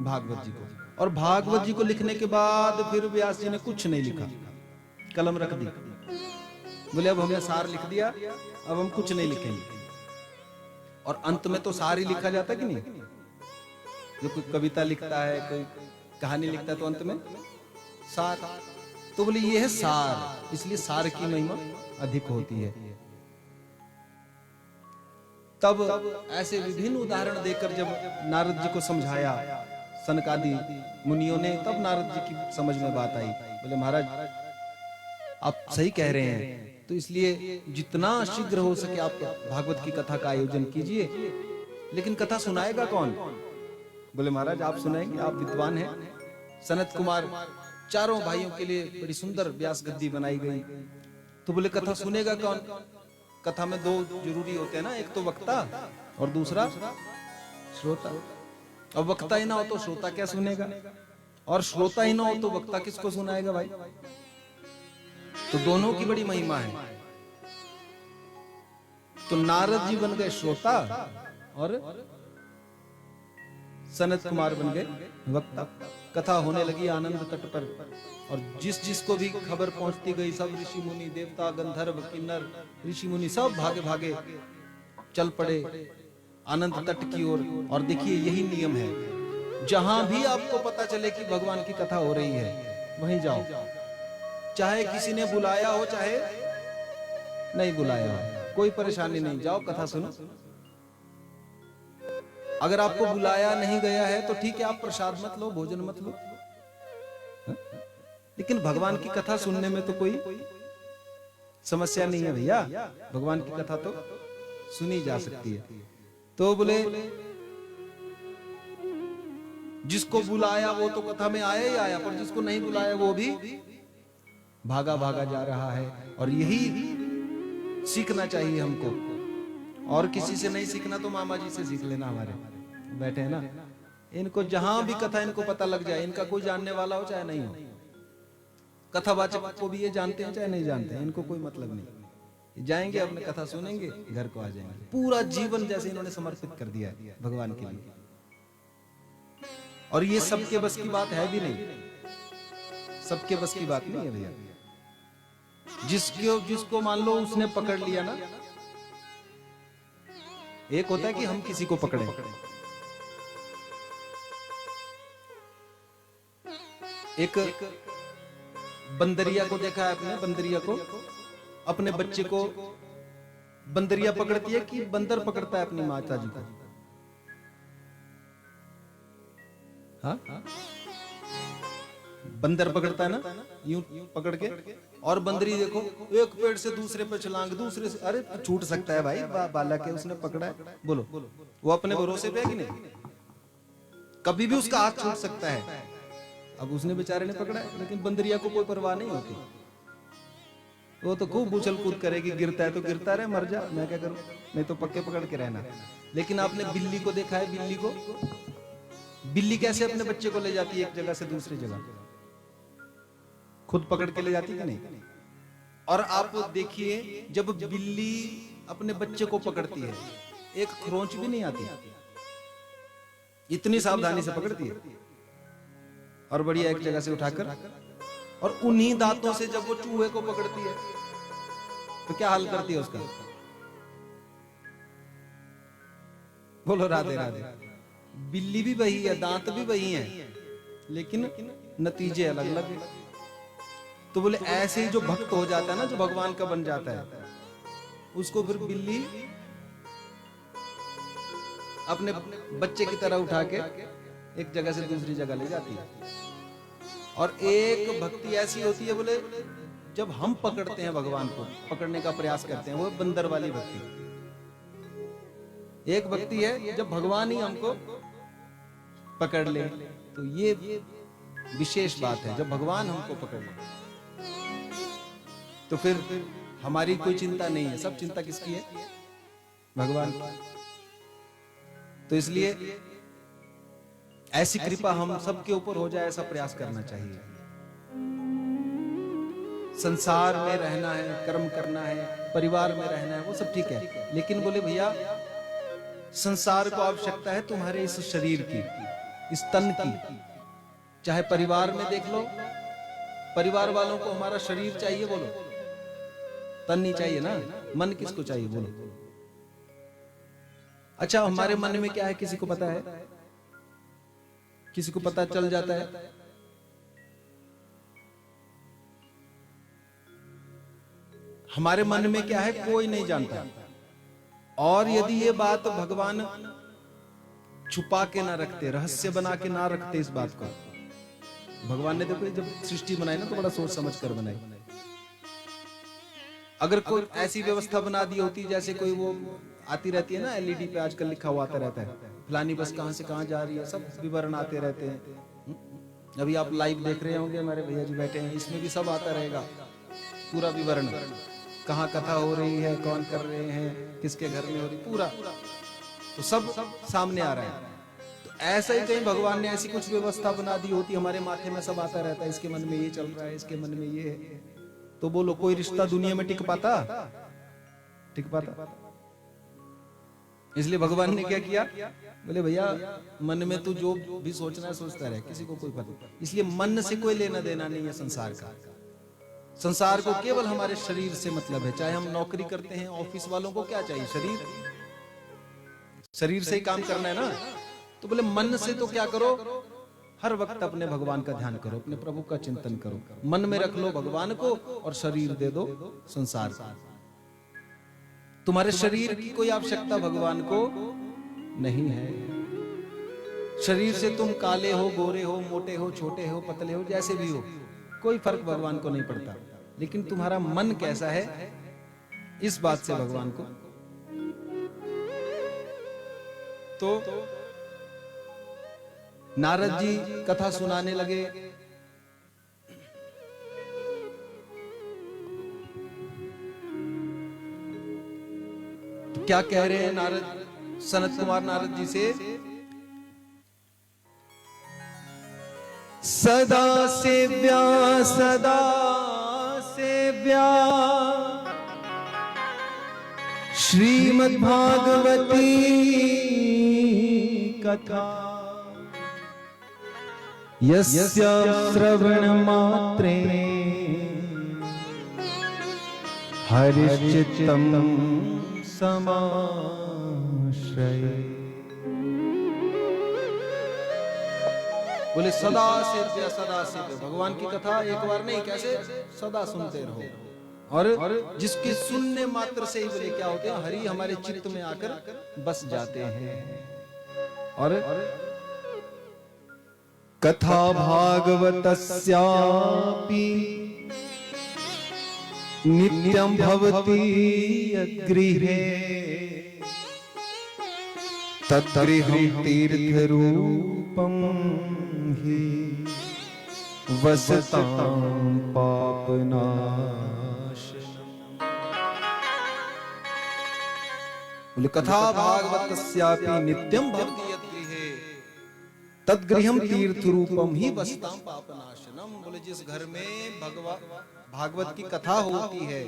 भागवत जी को। और भागवत जी को लिखने के बाद फिर व्यास जी ने कुछ नहीं लिखा, कलम रख दी। बोले अब हमने सार लिख दिया, अब हम कुछ नहीं लिखेंगे। और अंत में तो सार ही लिखा जाता कि नहीं? जो कोई कविता लिखता है, कोई कहानी लिखता है, तो अंत में सार। तो बोले ये है सार, इसलिए सार की महिमा अधिक होती है। तब ऐसे विभिन्न उदाहरण देकर जब नारद जी को समझाया सनकादि मुनियों ने, तब नारद जी की समझ में बात आई। बोले महाराज आप सही कह रहे हैं, तो इसलिए जितना शीघ्र हो सके आप भागवत की कथा का आयोजन कीजिए। लेकिन कथा सुनाएगा कौन? बोले महाराज आप सुनाएंगे, आप विद्वान हैं। सनत कुमार चारों भाइयों के लिए बड़ी सुंदर व्यास गद्दी बनाई गई। तो बोले कथा सुनेगा कौन? कथा में दो जरूरी होते हैं ना, एक तो वक्ता और दूसरा श्रोता। अब वक्ता ही ना हो तो श्रोता क्या सुनेगा, और श्रोता ही ना हो तो वक्ता किसको सुनाएगा भाई? तो दोनों की बड़ी महिमा है। तो नारद जी बन गए श्रोता और सनत कुमार बन गए वक्ता। कथा होने लगी आनंद तट पर, और जिस जिसको भी खबर पहुंचती गई, सब ऋषि मुनि, देवता, गंधर्व, किन्नर, ऋषि मुनि सब भागे भागे चल पड़े आनंद तट की ओर। और देखिए यही नियम है, जहां भी आपको पता चले कि भगवान की कथा हो रही है वहीं जाओ, चाहे किसी ने बुलाया हो चाहे नहीं बुलाया हो, कोई परेशानी नहीं, जाओ कथा सुनो। अगर आपको बुलाया नहीं गया है तो ठीक है, आप प्रसाद मत लो, भोजन मत लो, लेकिन भगवान की कथा सुनने में तो कोई समस्या नहीं है भैया। भगवान की कथा तो सुनी जा सकती है। तो बोले जिसको बुलाया वो तो कथा में आया ही आया, पर जिसको नहीं बुलाया वो भी भागा भागा जा रहा है। और यही सीखना चाहिए हमको, और किसी से नहीं सीखना तो मामा जी से सीख लेना, हमारे बैठे हैं ना, इनको जहां भी कथा इनको पता लग जाए, इनका कोई जानने वाला हो चाहे नहीं हो, कथावाचक को भी ये जानते हैं चाहे नहीं जानते हैं, इनको कोई मतलब नहीं, जाएंगे अपने कथा सुनेंगे घर को आ जाएंगे। पूरा जीवन जैसे इन्होंने समर्पित कर दिया है भगवान के लिए, और ये सबके बस की बात है भी नहीं, सबके बस की बात नहीं है भैया। जिसको मान लो उसने पकड़ लिया ना, एक होता है कि हम किसी को पकड़े, एक बंदरिया को देखा है आपने, बंदरिया को, अपने बच्चे को बंदरिया पकड़ती है कि बंदर पकड़ता है अपनी माता जी को? हाँ, बंदर पकड़ता है ना, यूं पकड़ के, और बंदरी देखो एक पेड़ से दूसरे पे छलांग, दूसरे से, अरे छूट सकता है भाई, बालक है उसने पकड़ा है, बोलो वो अपने भरोसे पे है कि नहीं? कभी भी उसका हाथ छूट सकता है। अब उसने बेचारे ने पकड़ा है, लेकिन बंदरिया को कोई परवाह नहीं होती, वो तो खूब उछल कूद करेगी, गिरता है तो गिरता रहे, मर जा, मैं क्या करूं, नहीं तो पक्के पकड़ के रहना। लेकिन आपने बिल्ली को देखा है, बिल्ली को, बिल्ली कैसे अपने बच्चे को ले जाती है एक जगह से दूसरी जगह, खुद पकड़ के ले जाती है कि नहीं? और आप देखिए जब बिल्ली अपने बच्चे को पकड़ती है, एक खरोंच भी नहीं आती, इतनी सावधानी से पकड़ती है, और बढ़िया एक जगह से उठाकर, और उन्हीं दांतों से जब वो चूहे को पकड़ती है तो क्या हाल करती है उसका, बोलो राधे राधे। बिल्ली भी वही है, दांत भी वही हैं, लेकिन नतीजे अलग अलग हैं। तो बोले ऐसे ही जो भक्त हो जाता है ना, जो भगवान का बन जाता है, उसको फिर बिल्ली अपने बच्चे की तरह उठा के एक जगह से दूसरी जगह ले जाती है। और एक भक्ति ऐसी होती है, बोले जब हम पकड़ते हैं भगवान को, पकड़ने का प्रयास करते हैं, वो बंदर वाली भक्ति। एक भक्ति है जब भगवान ही हमको पकड़ ले, तो ये विशेष बात है, जब भगवान हमको पकड़ ले तो फिर हमारी कोई चिंता नहीं है, सब चिंता किसकी है? भगवान की। तो इसलिए ऐसी कृपा हम सबके ऊपर हो जाए, ऐसा प्रयास करना चाहिए। संसार में रहना है, कर्म करना है, परिवार में रहना है, वो सब ठीक है, लेकिन बोले भैया संसार को आवश्यकता है तुम्हारे इस शरीर की, इस तन की। चाहे परिवार में देख लो, परिवार वालों को हमारा शरीर चाहिए, बोलो, तन नहीं चाहिए ना, मन किसको चाहिए बोलो? अच्छा हमारे मन में क्या है किसी को पता है? किसी को पता चल जाता है? हमारे मन में क्या है कोई नहीं जानता। और यदि ये बात भगवान छुपा के ना रखते, रहस्य बना के ना रखते इस बात को, भगवान ने देखो जब सृष्टि बनाई ना तो बड़ा सोच समझ कर बनाई। अगर कोई ऐसी व्यवस्था बना दी होती, जैसे कोई वो आती रहती है ना एलईडी पे आजकल लिखा हुआ आता रहता है, फलानी बस कहां से कहां जा रही है, सब विवरण आते रहते हैं। अभी आप लाइव देख रहे होंगे, हमारे भैया जी बैठे हैं, इसमें भी सब आता रहेगा, पूरा विवरण, कहाँ कथा हो रही है, कौन कर रहे हैं, किसके घर में हो रही, पूरा तो सब सामने आ रहा है। तो ऐसा ही कहीं भगवान ने ऐसी कुछ व्यवस्था बना दी होती, हमारे माथे में सब आता रहता है, इसके मन में ये चल रहा है, इसके मन में ये है, तो बोलो कोई रिश्ता दुनिया में टिक पाता? टिक पाता? इसलिए भगवान ने क्या किया, बोले भैया मन में तू जो भी सोचना है सोचता रहे, किसी को कोई पता नहीं। इसलिए मन से कोई लेना देना नहीं है संसार का। संसार को केवल हमारे शरीर से मतलब है। चाहे हम नौकरी करते हैं, ऑफिस वालों को क्या चाहिए, शरीर, शरीर से ही काम करना है ना। तो बोले मन से तो क्या करो, हर वक्त अपने भगवान का ध्यान करो, अपने प्रभु का चिंतन करो, मन में रख लो भगवान को और शरीर दे दो संसार को। तुम्हारे शरीर की कोई आवश्यकता भगवान को नहीं है। शरीर से तुम काले हो, गोरे हो, मोटे हो, छोटे हो, पतले हो, जैसे भी हो, कोई फर्क भगवान को नहीं पड़ता। लेकिन तुम्हारा मन कैसा है, इस बात से भगवान को। तो नारद जी कथा सुनाने लगे। तो क्या कह रहे हैं नारद, सनत कुमार नारद जी से, सदा सेव्या सदा सेव्या श्रीमद् भागवती कथा, यस्य श्रवण मात्रे हरिश्चित्तं समाश्रये। बोले सदा सेव्य सदा सेव्य, भगवान की कथा एक बार नहीं, कैसे सदा सुनते रहो। और जिसके सुनने मात्र से ही बोले क्या होते हैं, हरि हमारे चित्त में आकर बस जाते हैं। और कथा भागवतस्यापि नित्यं भवति गृहे, तद्गृहं तीर्थरूपं हि वसतां पापनाशनम्। बोले कथा भागवतस्यापि नित्यं भवति यद्गृहे तद्गृहं तीर्थरूपम ही वसतां पापनाशनम। बोले जिस घर में भागवत की कथा होती है,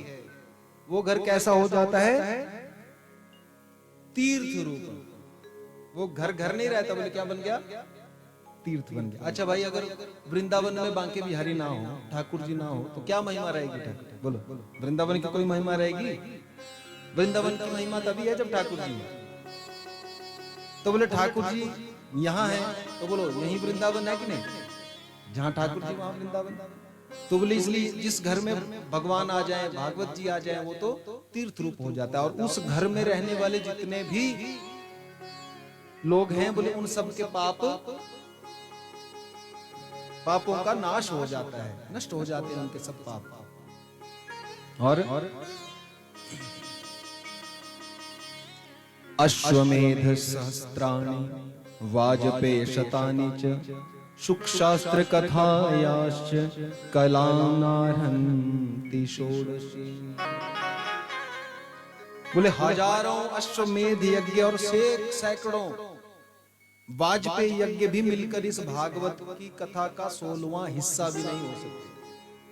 वो घर कैसा हो जाता है, तीर्थ रूप। वो घर घर नहीं रहता, बोले क्या बन गया, तीर्थ बन गया। अच्छा भाई, अगर वृंदावन में बांके बिहारी ना हो, ठाकुर जी ना हो, तो क्या महिमा रहेगी ठाकुर? बोलो वृंदावन की कोई महिमा रहेगी? वृंदावन की महिमा तभी है जब ठाकुर जी है। तो बोले ठाकुर जी यहाँ है, तो बोलो यही वृंदावन है कि नहीं? जहाँ ठाकुर जी वहां वृंदावन। तो बोले इसलिए जिस घर में भगवान आ जाए, भागवत जी आ जाए, वो तो तीर्थ रूप हो जाता है। और उस घर में रहने वाले जितने भी लोग हैं, बोले उन सब के पापों का नाश हो जाता है, नष्ट हो जाते हैं उनके सब पाप। और अश्वमेध सहस्त्राणि वाजपेय शतानि च शुकशास्त्र कथायाश्च कलानार्हन्ति षोडशी। बोले हजारों अश्वमेध यज्ञ और सैकड़ों वाजपेय यज्ञ भी मिलकर इस भागवत की कथा का 16वां हिस्सा भी नहीं हो सकते।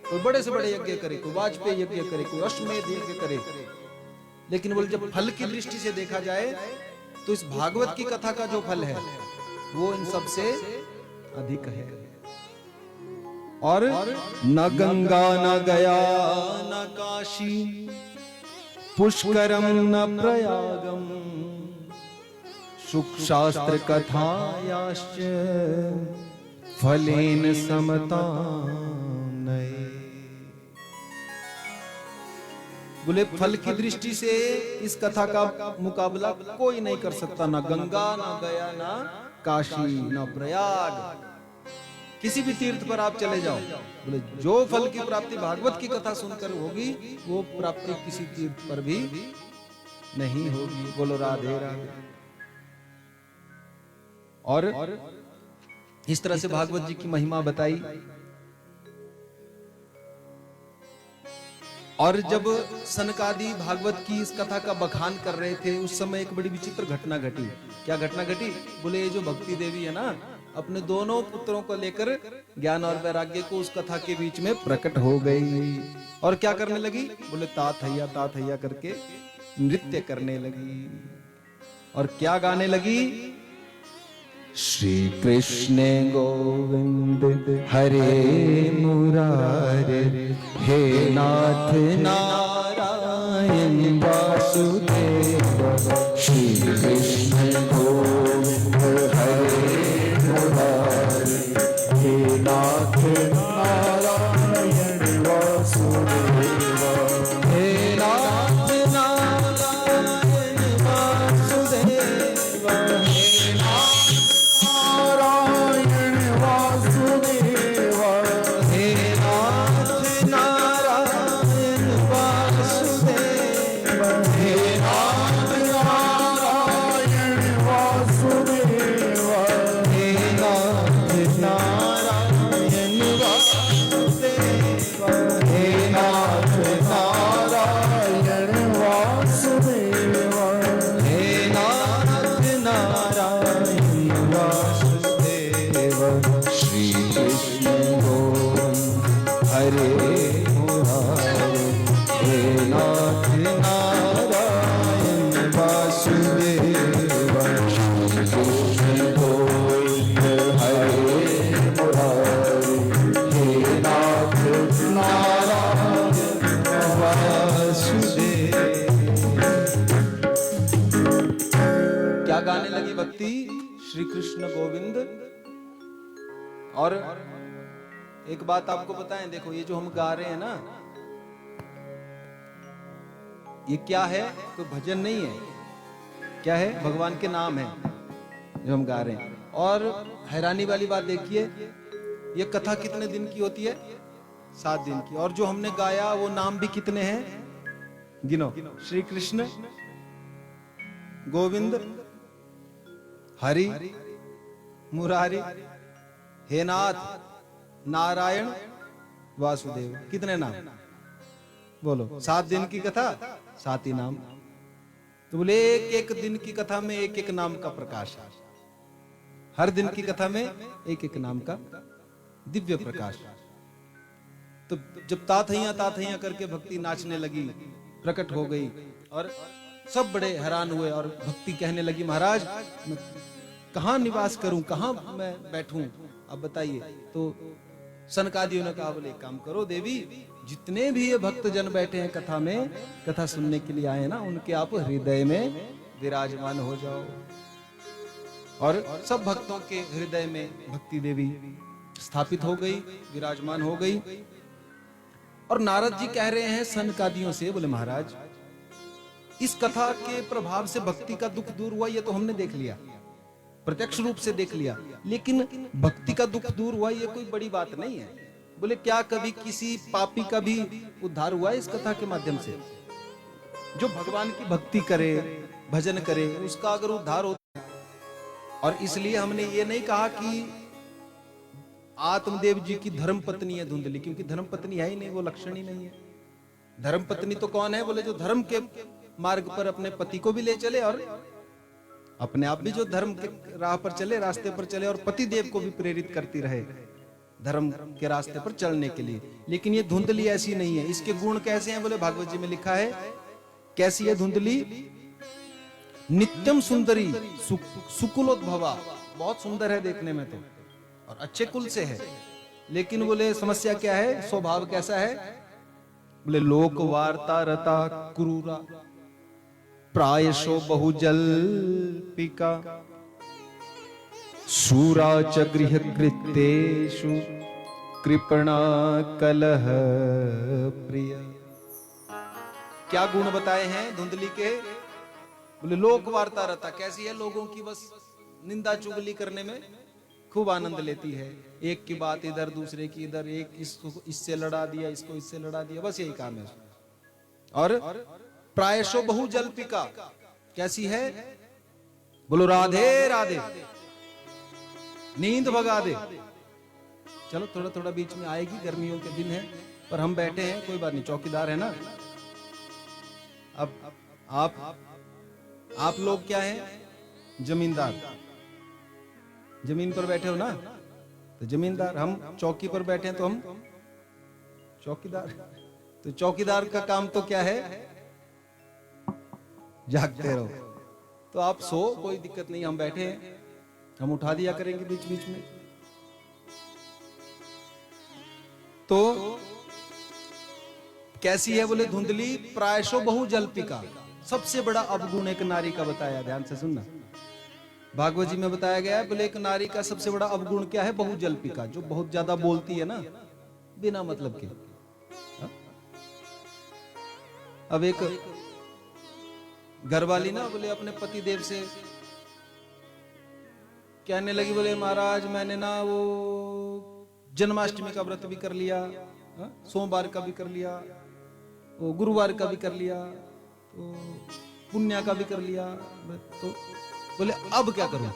कोई बड़े से बड़े यज्ञ करे, कोई वाजपेय यज्ञ करे, कोई अश्वमेध यज्ञ करे, लेकिन बोले जब फल की दृष्टि से देखा जाए तो इस भागवत की कथा का जो फल है वो इन सब से अधिक है। और न गंगा न गया न काशी पुष्करम न प्रयागम शुकशास्त्र कथायाश्च फलेन समता नये। बोले फल की दृष्टि से इस कथा का मुकाबला कोई नहीं कर सकता। ना गंगा, ना गया, ना काशी, ना प्रयाग, किसी भी तीर्थ पर आप चले जाओ, बोले जो फल की प्राप्ति भागवत की कथा सुनकर होगी वो प्राप्ति किसी तीर्थ पर भी नहीं होगी। बोलो राधे राधे। और इस तरह से भागवत जी की महिमा बताई। और जब सनकादि भागवत की इस कथा का बखान कर रहे थे, उस समय एक बड़ी विचित्र घटना घटी। क्या घटना घटी? बोले ये जो भक्ति देवी है ना, अपने दोनों पुत्रों को लेकर ज्ञान और वैराग्य को उस कथा के बीच में प्रकट हो गई। और क्या करने लगी? बोले तात हैया करके नृत्य करने लगी। और क्या गाने लगी? श्री कृष्ण गोविंद हरे मुरारे, हे नाथ नारायण वासुदेव। श्री कृष्ण गोविंद हरे मुरारे, हे नाथ नारायण वासुदेव। हे नाथ नारायण वासुदेव, हे नारायण वासुदेव, हे नाथ नारायण वासुदेव, हे नाथ नारायण वासुदेव, हे नाथ नारायण वासुदेव, हे नाथ नारायण वासुदेव, हे नाथ नारायण वासुदेव। श्री कृष्ण गोविंद हरे मुरारे, हे नाथ नारायण वासुदेव। श्री कृष्ण गोविंद हरे मुरारे, हे नाथ नारायण वासुदेव। क्या गाने लगी भक्ति? श्री कृष्ण गोविंद। और एक बात आपको बताएं, देखो ये जो हम गा रहे हैं ना, ये क्या है? कोई भजन नहीं है। क्या है? भगवान के नाम है जो हम गा रहे हैं। और हैरानी वाली बात देखिए, ये कथा कितने दिन की होती है? 7 दिन की। और जो हमने गाया वो नाम भी कितने हैं? गिनो। श्री कृष्ण गोविंद हरि मुरारी, हे नाथ नारायण वासुदेव। कितने नाम? बोलो। 7 दिन की कथा, 7 ही नाम। तो बोले एक एक दिन की कथा में एक एक नाम का प्रकाश है। हर दिन की कथा में एक एक नाम का दिव्य प्रकाश। तो जब ताथैया करके भक्ति नाचने लगी, प्रकट हो गई, और सब बड़े हैरान हुए और भक्ति कहने लगी, महाराज मैं कहाँ निवास करूं, कहाँ मैं बैठूं, अब बताइए। तो सनकादियों ने कहा, बोले एक काम करो देवी, जितने भी ये भक्त जन बैठे हैं कथा में, कथा सुनने के लिए आए ना, उनके आप हृदय में विराजमान हो जाओ। और सब भक्तों के हृदय में भक्ति देवी स्थापित हो गई, विराजमान हो गई। और नारद जी कह रहे हैं सनकादियों से, बोले महाराज इस कथा के प्रभाव से भक्ति का दुख दूर हुआ, ये तो हमने देख लिया, प्रत्यक्ष रूप से देख लिया, लेकिन भक्ति का दुख दूर हुआ ये कोई बड़ी बात नहीं है। बोले क्या कभी किसी पापी का भी उद्धार हुआ है इस कथा के माध्यम से? जो भगवान की भक्ति करे, भजन करे, उसका अगर उद्धार हो। और इसलिए हमने ये नहीं कहा कि आत्मदेव जी की धर्म पत्नी है धुंधली, क्योंकि धर्म पत्नी है ही नहीं, वो लक्षण ही नहीं है। धर्म पत्नी तो कौन है? बोले जो धर्म के मार्ग पर अपने पति को भी ले चले और अपने आप भी जो धर्म के राह पर चले, रास्ते पर चले, और पति देव को भी प्रेरित करती रहे धर्म के रास्ते पर चलने के लिए। लेकिन ये धुंधली ऐसी नहीं है। इसके गुण कैसे हैं? बोले भागवत जी में लिखा है, कैसी है धुंधली? नित्यम सुंदरी सुकुलोद्भवा, बहुत सुंदर है देखने में तो, और अच्छे कुल से है। लेकिन बोले समस्या क्या है? स्वभाव कैसा है? बोले लोक वार्ता रता क्रूरा, प्रायशो बहुजल्पिका, शूरा च गृह कृत्येषु, कृपणा कलह प्रिय। क्या गुण बताए हैं धुंधली के? बोले लोक वार्ता रता, कैसी है? लोगों की बस निंदा चुगली करने में खूब आनंद लेती है। एक की बात इधर, दूसरे की इधर, एक इसको इससे लड़ा दिया, इसको इससे लड़ा दिया, बस यही काम है। और प्रायशो बहुजल्पिका, कैसी है? बोलो राधे राधे, नींद भगा दे। चलो थोड़ा थोड़ा बीच में आएगी, गर्मियों के दिन है, पर हम बैठे हैं, कोई बात नहीं, चौकीदार है ना। अब आप लोग क्या हैं? जमींदार। जमीन पर बैठे हो ना, तो जमींदार। हम चौकी पर बैठे हैं तो हम चौकीदार। तो चौकीदार का काम तो क्या है? जागते रहो। तो आप सो, कोई दिक्कत नहीं, हम बैठे हैं, हम उठा दिया करेंगे बीच बीच में। तो कैसी है बोले धुंधली, प्रायशो बहु जल्पिका। सबसे बड़ा अवगुण एक नारी का बताया, ध्यान से सुनना, भागवत जी में बताया गया है बोले एक नारी का सबसे बड़ा अवगुण क्या है, बहु जल्पिका, जो बहुत ज्यादा बोलती है ना बिना मतलब के। अब एक घरवाली ना बोले अपने पति देव से कहने लगी, बोले महाराज मैंने ना वो जन्माष्टमी का व्रत भी कर लिया, सोमवार का भी कर लिया, वो गुरुवार का भी कर लिया, तो पुण्य का भी कर लिया, तो बोले अब क्या करूं।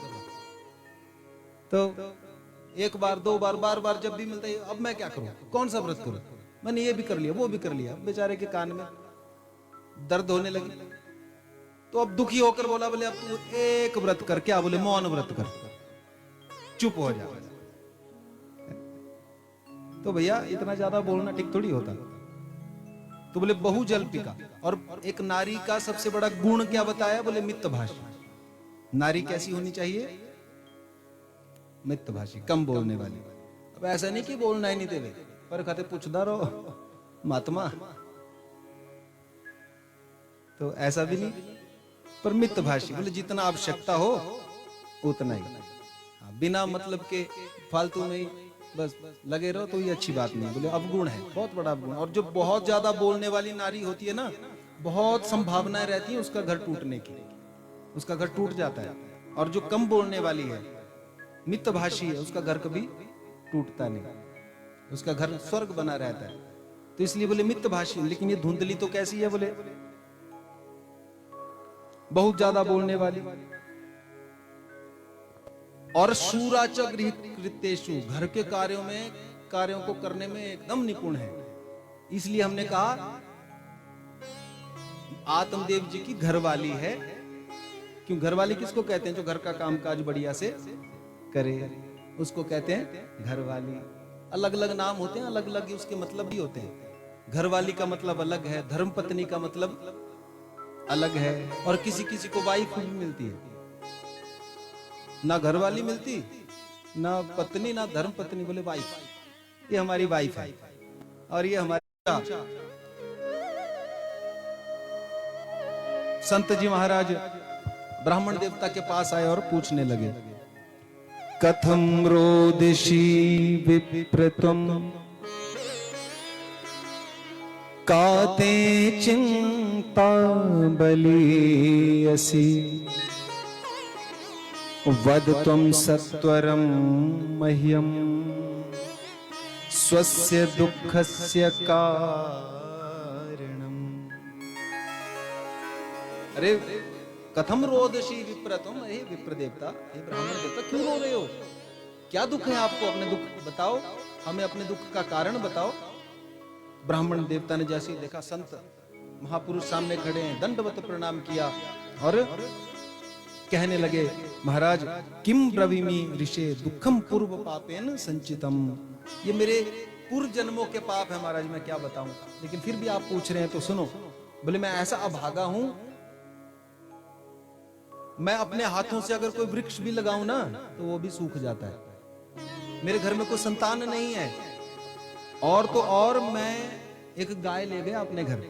तो एक बार दो बार बार बार जब भी मिलता है, अब मैं क्या करूं, कौन सा व्रत करूं, मैंने ये भी कर लिया वो भी कर लिया। बेचारे के कान में दर्द होने लगी, तो अब दुखी होकर बोला, बोले अब तू एक व्रत कर, क्या बोले मौन व्रत कर, चुप हो जा। तो भैया इतना ज्यादा बोलना ठीक थोड़ी होता। तो बोले बहु जल्पिका, और एक नारी का सबसे बड़ा गुण क्या बताया, बोले मितभाषी। नारी कैसी होनी चाहिए, मितभाषी, कम बोलने वाली। अब ऐसा नहीं कि बोलना ही नहीं देवे, पर खाते पूछदा रहो महात्मा, तो ऐसा भी नहीं, पर मितभाषी बोले जितना आवश्यकता हो उतना ही, बिना मतलब के फालतू में ही बस लगे रहो, तो ये अच्छी बात नहीं। बोले अवगुण है, बहुत बड़ा अवगुण। और जो बहुत ज्यादा बोलने वाली नारी होती है ना, बहुत संभावनाएं रहती है उसका घर टूटने की, उसका घर टूट जाता है। और जो कम बोलने वाली है, मितभाषी है, उसका घर कभी टूटता नहीं, उसका घर स्वर्ग बना रहता है। तो इसलिए बोले मितभाषी। लेकिन ये धुंधली तो कैसी है, बोले बहुत ज्यादा बोलने वाली, और शूराच गृहीतेषु, घर के कार्यों को करने में एकदम निपुण है। इसलिए हमने कहा आत्मदेव जी की घरवाली है। क्यों घरवाली किसको कहते हैं, जो घर का कामकाज बढ़िया से करे, उसको कहते हैं घरवाली। अलग अलग नाम होते हैं, अलग अलग उसके मतलब भी होते हैं। घरवाली का मतलब अलग है, धर्मपत्नी का मतलब अलग है, और किसी किसी को वाइफ भी मिलती है, ना घरवाली मिलती, ना पत्नी, ना धर्म पत्नी, बोले वाइफ। ये हमारी वाइफ है, और ये हमारी। संत जी महाराज ब्राह्मण देवता के पास आए और पूछने लगे, कथम रोदिषि विप्रतम काते चिंता बलियसि वद त्वं सत्वरं मह्यं स्वस्य दुःखस्य कारणम्। अरे कथम रोदसी विप्रतम, हे विप्र देवता, हे ब्राह्मण देवता, क्यों रो रहे हो, क्या दुख है आपको, अपने दुख बताओ, हमें अपने दुख का कारण बताओ। ब्राह्मण देवता ने जैसे ही देखा संत महापुरुष सामने खड़े हैं, दंडवत प्रणाम किया और कहने लगे, महाराज किम ब्रवीमि ऋषे दुखम पूर्व पापेन संचितम। ये मेरे पूर्व जन्मों के पाप है महाराज, मैं क्या बताऊं, लेकिन फिर भी आप पूछ रहे हैं तो सुनो। बोले मैं ऐसा अभागा हूं, मैं अपने हाथों से अगर कोई वृक्ष भी लगाऊं ना तो वो भी सूख जाता है। मेरे घर में कोई संतान नहीं है, और तो और मैं एक गाय ले गया अपने घर,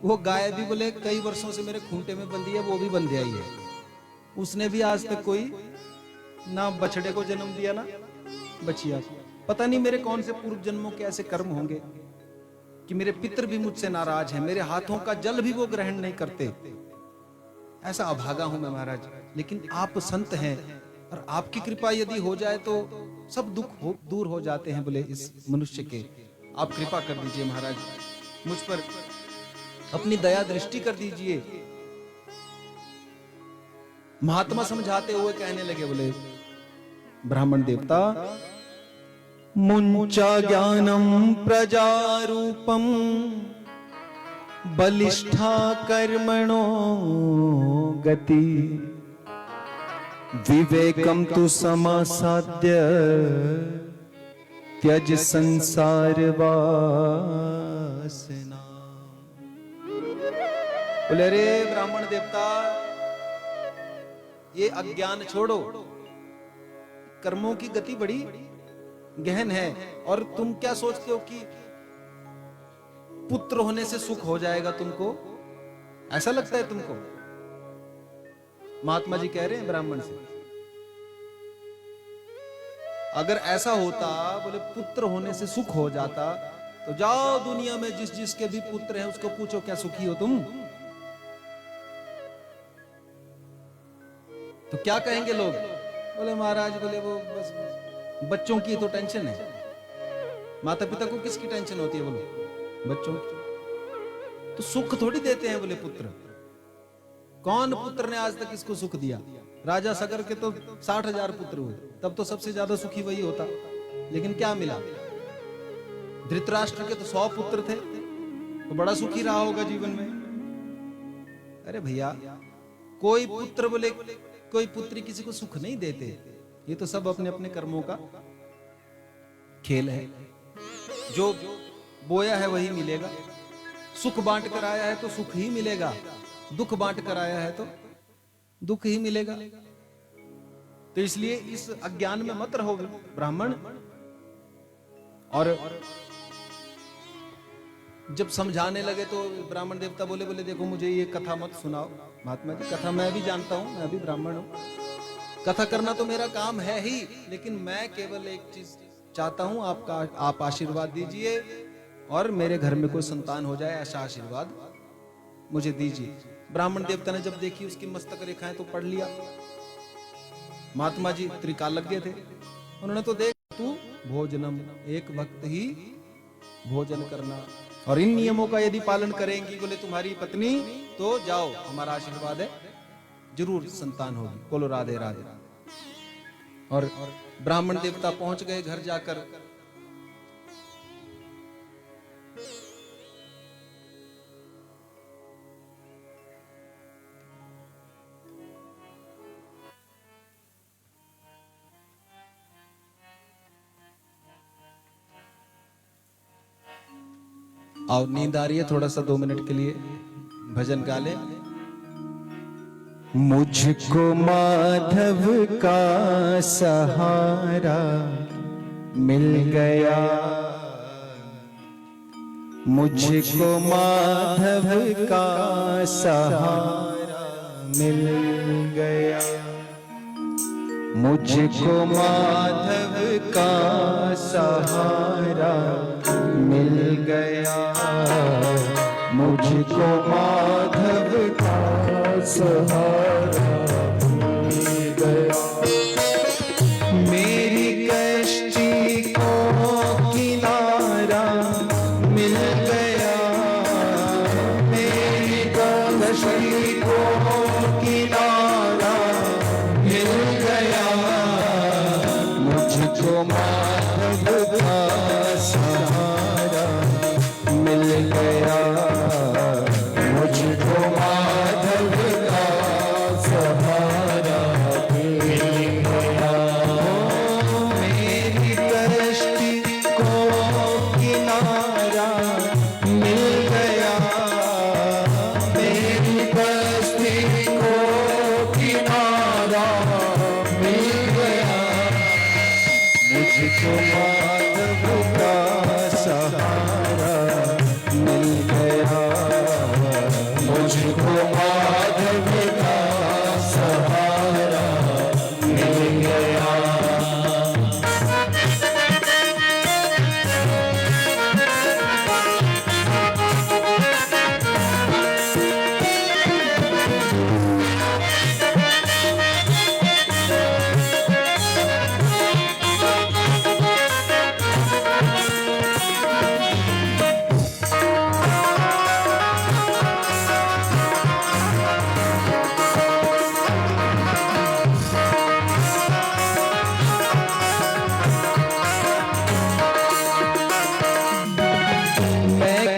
वो गाय भी बोले कई वर्षों से मेरे खूंटे में बंधी है, वो भी बंधी आई है, उसने भी आज तक कोई ना बछड़े को जन्म दिया ना बछिया। पता नहीं मेरे कौन से पूर्व जन्मों के ऐसे कर्म होंगे कि मेरे पितर भी मुझसे नाराज हैं, मेरे हाथों का जल भी वो ग्रहण नहीं करते। ऐसा अभागा हूं मैं महाराज, लेकिन आप संत हैं और आपकी कृपा यदि हो जाए तो सब दुख दूर हो जाते हैं बोले इस मनुष्य के। आप कृपा कर दीजिए महाराज, मुझ पर अपनी दया दृष्टि कर दीजिए। महात्मा समझाते हुए कहने लगे, बोले ब्राह्मण देवता, मुंचा ज्ञानम प्रजारूपम बलिष्ठा कर्मणो गति विवेकम तु समासाद्य त्यज संसार वासना। बोले अरे ब्राह्मण देवता, ये अज्ञान छोड़ो। कर्मों की गति बड़ी गहन है। और तुम क्या सोचते हो कि पुत्र होने से सुख हो जाएगा तुमको? ऐसा लगता है तुमको? महात्मा जी कह रहे हैं ब्राह्मण से, अगर ऐसा होता, बोले पुत्र होने से सुख हो जाता, तो जाओ दुनिया में जिस जिसके भी पुत्र हैं उसको पूछो क्या सुखी हो तुम? तो क्या कहेंगे लोग? बोले महाराज, बोले वो बस बच्चों की तो टेंशन है। माता पिता को किसकी टेंशन होती है? बोलो बच्चों की। तो सुख थोड़ी देते हैं बोले पुत्र। कौन पुत्र ने आज तक इसको सुख दिया? राजा सगर के तो 60,000 पुत्र हुए, तब तो सबसे ज्यादा सुखी वही होता। लेकिन क्या मिला? धृतराष्ट्र के तो 100 पुत्र थे, तो बड़ा सुखी रहा होगा जीवन में। अरे भैया, कोई पुत्र बोले कोई पुत्री किसी को सुख नहीं देते। ये तो सब अपने अपने कर्मों का खेल है। जो बोया है वही मिलेगा। सुख बांट कर आया है तो सुख ही मिलेगा, दुख बांट कर आया है तो दुख ही मिलेगा। तो इसलिए इस अज्ञान में मत रहो ब्राह्मण। और जब समझाने लगे तो ब्राह्मण देवता बोले, बोले देखो मुझे ये कथा मत सुनाओ महात्मा जी। कथा मैं भी जानता हूं, मैं भी ब्राह्मण हूं। कथा करना तो मेरा काम है ही, लेकिन मैं केवल एक चीज चाहता हूं, आप आशीर्वाद दीजिए और मेरे घर में कोई संतान हो जाए, ऐसा आशीर्वाद मुझे दीजिए। ब्राह्मण देवता ने जब देखी उसकी मस्तक रेखाएं तो पढ़ लिया। महात्मा जी त्रिकालज्ञ थे, उन्होंने तो देख, तू भोजनम, एक वक्त ही भोजन करना, और इन नियमों का यदि पालन करेंगी बोले तुम्हारी पत्नी, तो जाओ, हमारा आशीर्वाद है, जरूर संतान होगी। बोलो राधे राधे। और ब्राह्मण देवता पहुंच गए घर जाकर। और नींद आ रही है, थोड़ा सा 2 मिनट के लिए भजन गा ले। मुझको माधव का सहारा मिल गया, मुझको माधव का सहारा मिल गया, मुझको माधव का सहारा मिल गया, मुझको माधव का सहारा मिल गया। मेरी कश्ती को किनारा मिल गया, मेरी कश्ती को किनारा मिल गया, मुझको माधव का सहारा मिल गया, मुझको माधव का सहारा मिल गया। मेरी कश्ती को किनारा मिल गया, मेरी कश्ती को किनारा मिल गया, मुझको माधव का सहारा मिल गया, मुझको माधव का सहारा मिल गया।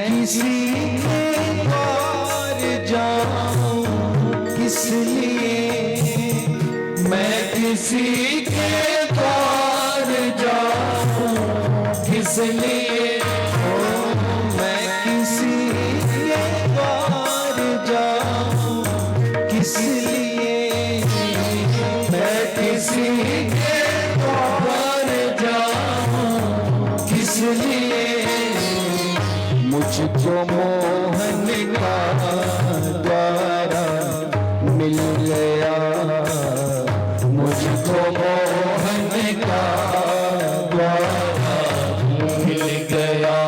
किसी के द्वार जाऊं किस लिए, मैं किसी के द्वार जाऊं किस लिए, के द्वार जाऊं किस लिए, मुझको मोहन का द्वारा मिल गया, मुझको मोहन का द्वारा मिल गया।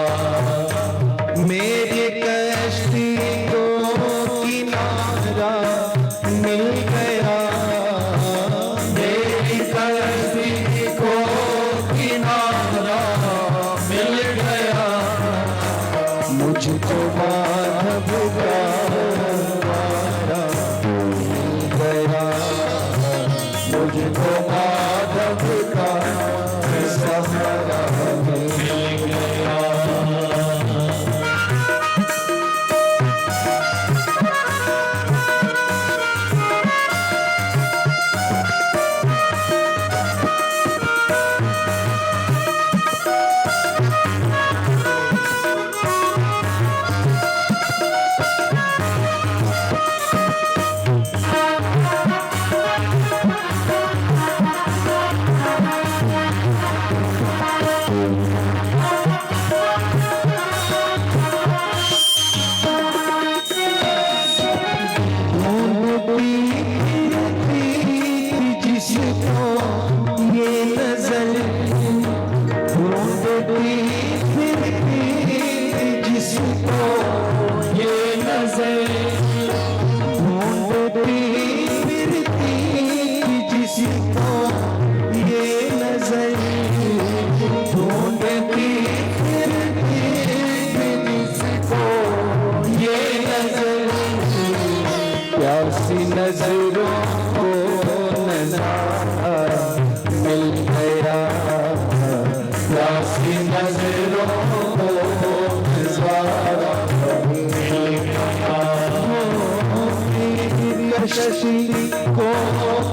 मेरी कश्ती को किनारा मिल गया, मेरी कश्ती को किनारा मिल गया, मुझको माधव का द्वारा मिल गया, मुझको माधव का सहारा मिल गया। नजरों को नजारा मिल गया, प्यासी नजरों को नजारा मिल गया। कश्ती को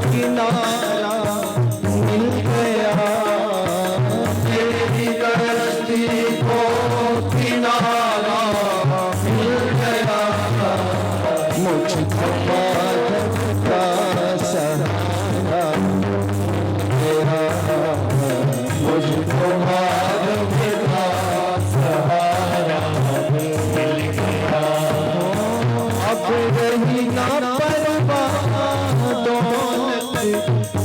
किनारा मिल गया, मेरी कश्ती को किनारा मिल गया, मुझको माधव का सहारा मेरा, मुझको माधव का सहारा मिल गया। अब रही ना परवाह दौलत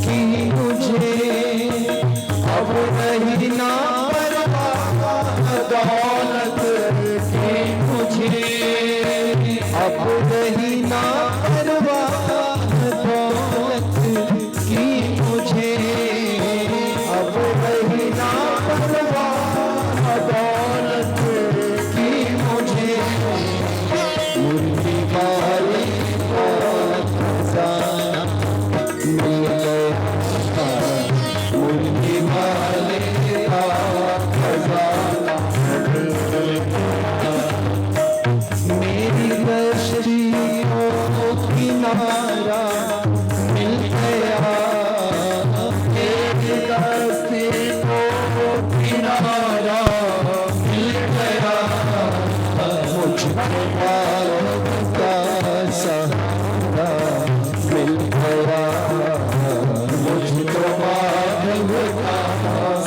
की मुझे, अब रही ना परवाह दौलत की मुझे, अब रही ना परवाह दौलत की मुझे, अब रही ना परवाह दौलत की मुझे, मुर्गी वाली को खजाना मिल गया, मुर्गी वाले का खजाना मिल गया। मेरी कश्ती को किनारा मिल गया, मेरी कश्ती को किनारा मिल गया, मुझको माधव का सहारा मिल गया, मुझको माधव का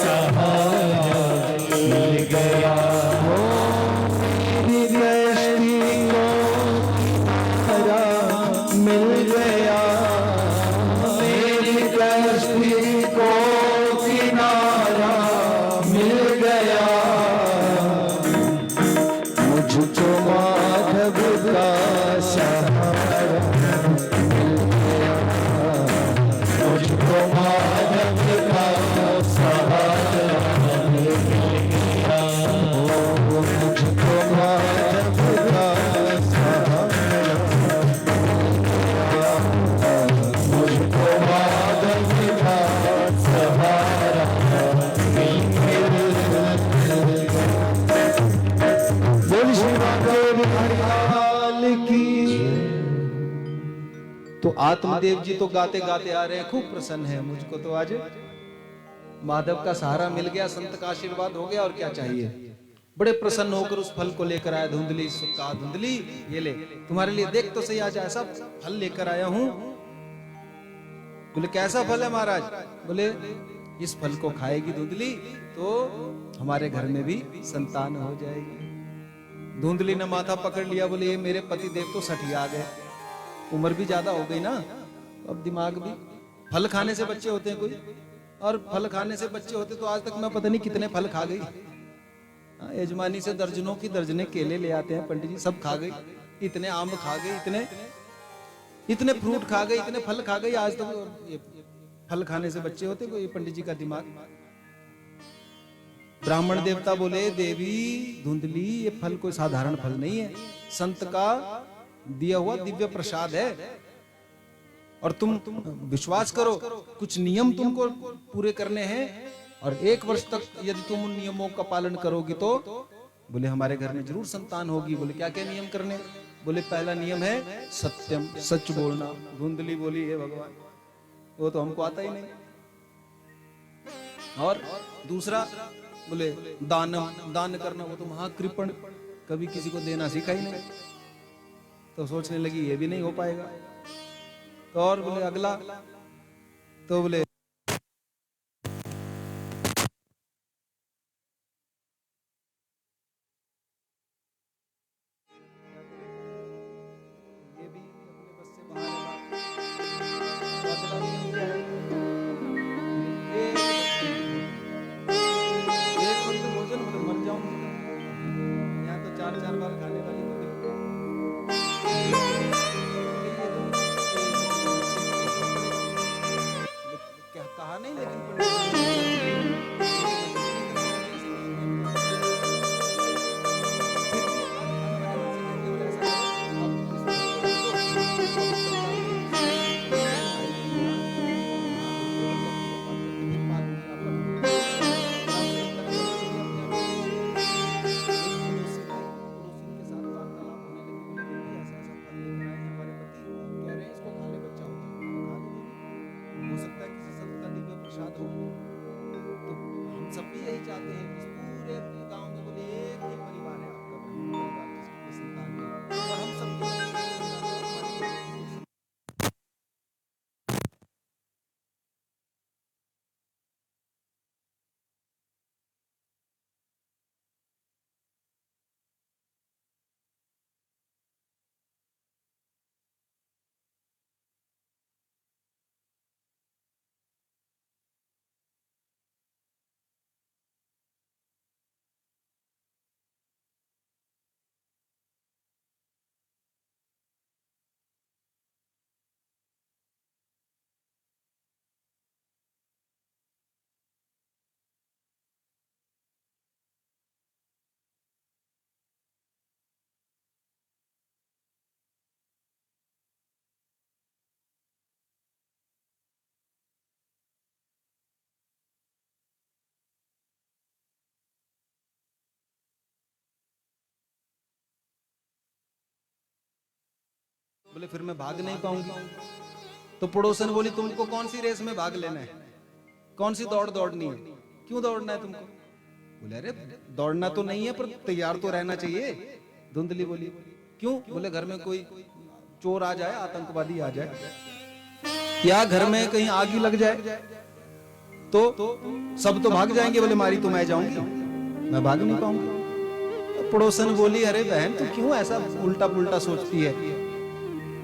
सहारा मिल गया। मिल गया, मेरी कश्ती को किनारा मिल गया, मुझको माधव का सहारा मिल गया, मुझको माधव का सहारा मिल गया, मुझको माधव का सहारा तो आत्मदेव जी तो गाते गाते आ रहे हैं, खूब प्रसन्न है। मुझको तो आज माधव का सहारा मिल गया, संत का आशीर्वाद हो गया, और क्या चाहिए। बड़े प्रसन्न होकर उस फल को लेकर आया। धुंधली सुक्का धुंधली, ये ले तुम्हारे लिए, देख तो सही आ जाए, सब फल लेकर आया हूं। बोले कैसा फल है महाराज? बोले इस फल को खाएगी धुंधली तो हमारे घर में भी संतान हो जाएगी। धुंधली ने माथा पकड़ लिया, बोले ये मेरे पति देव तो सठिया गए, उम्र भी ज्यादा हो गई ना, अब दिमाग भी। फल खाने से बच्चे होते हैं कोई? और फल खाने से बच्चे होते तो आज तक मैं पता नहीं कितने फल खा गई। यजमानी से दर्जनों की दर्जने केले ले आते हैं पंडित जी, सब खा गई, इतने आम खा गई, इतने फ्रूट खा गई, इतने फल खा गई, आज तक ये फल खाने से बच्चे होते कोई? पंडित जी का दिमाग। ब्राह्मण देवता बोले देवी धुंधली ये फल कोई साधारण फल नहीं है, संत का दिया हुआ दिव्य प्रसाद है, और तुम विश्वास करो कुछ नियम तुमको पूरे करने हैं, और 1 वर्ष तक यदि तुम उन नियमों का पालन करोगी तो बोले हमारे घर में जरूर संतान होगी। बोले क्या क्या नियम करने? बोले पहला नियम है सत्यम, सच बोलना। धुंधली बोली हे भगवान वो तो हमको आता ही नहीं। और दूसरा बोले दानम, दान करना, वो तो महाकृपण, कभी किसी को देना सीखा ही नहीं। तो सोचने लगी ये भी नहीं हो पाएगा। तो और बोले अगला, तो बोले ये भी अपने बस से बाहर है। तो अगला नियम क्या है? एक वक्त भोजन तो मर जाऊंगी, यहाँ तो 4-4 बार खाने वाली तो क्या कहा नहीं, लेकिन बोले फिर मैं भाग नहीं पाऊंगी। तो पड़ोसन बोली तुमको कौन सी रेस में भाग लेना है, कौन सी दौड़ दौड़नी है, क्यों दौड़ना है तुमको? बोले अरे दौड़ना तो नहीं है पर तैयार तो रहना चाहिए। धुंधली बोली क्यों? बोले घर में कोई चोर आ जाए, आतंकवादी आ जाए, या घर में कहीं आग ही लग जाए तो सब तो भाग जाएंगे। बोले मारी तो मैं जाऊंगी, मैं भाग नहीं पाऊंगी। तो पड़ोसन बोली अरे बहन तू क्यों ऐसा उल्टा पुल्टा सोचती है,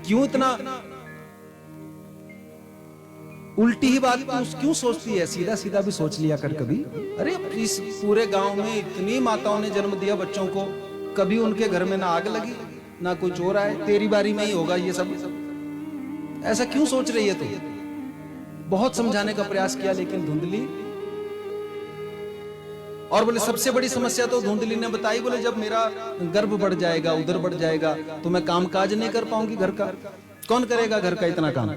क्यों इतना उल्टी ही बात क्यों सोचती है, सीधा सीधा भी सोच लिया कर कभी। अरे इस पूरे गांव में इतनी माताओं ने जन्म दिया बच्चों को, कभी उनके घर में ना आग लगी ना कोई चोर आए, तेरी बारी में ही होगा ये सब, ऐसा क्यों सोच रही है तू? बहुत समझाने का प्रयास किया लेकिन धुंधली। और बोले सबसे बड़ी समस्या तो धुंधली ने बताई, बोले जब मेरा गर्भ बढ़ जाएगा, उधर बढ़ जाएगा तो मैं काम काज नहीं कर पाऊंगी, घर का कौन करेगा, घर का इतना काम।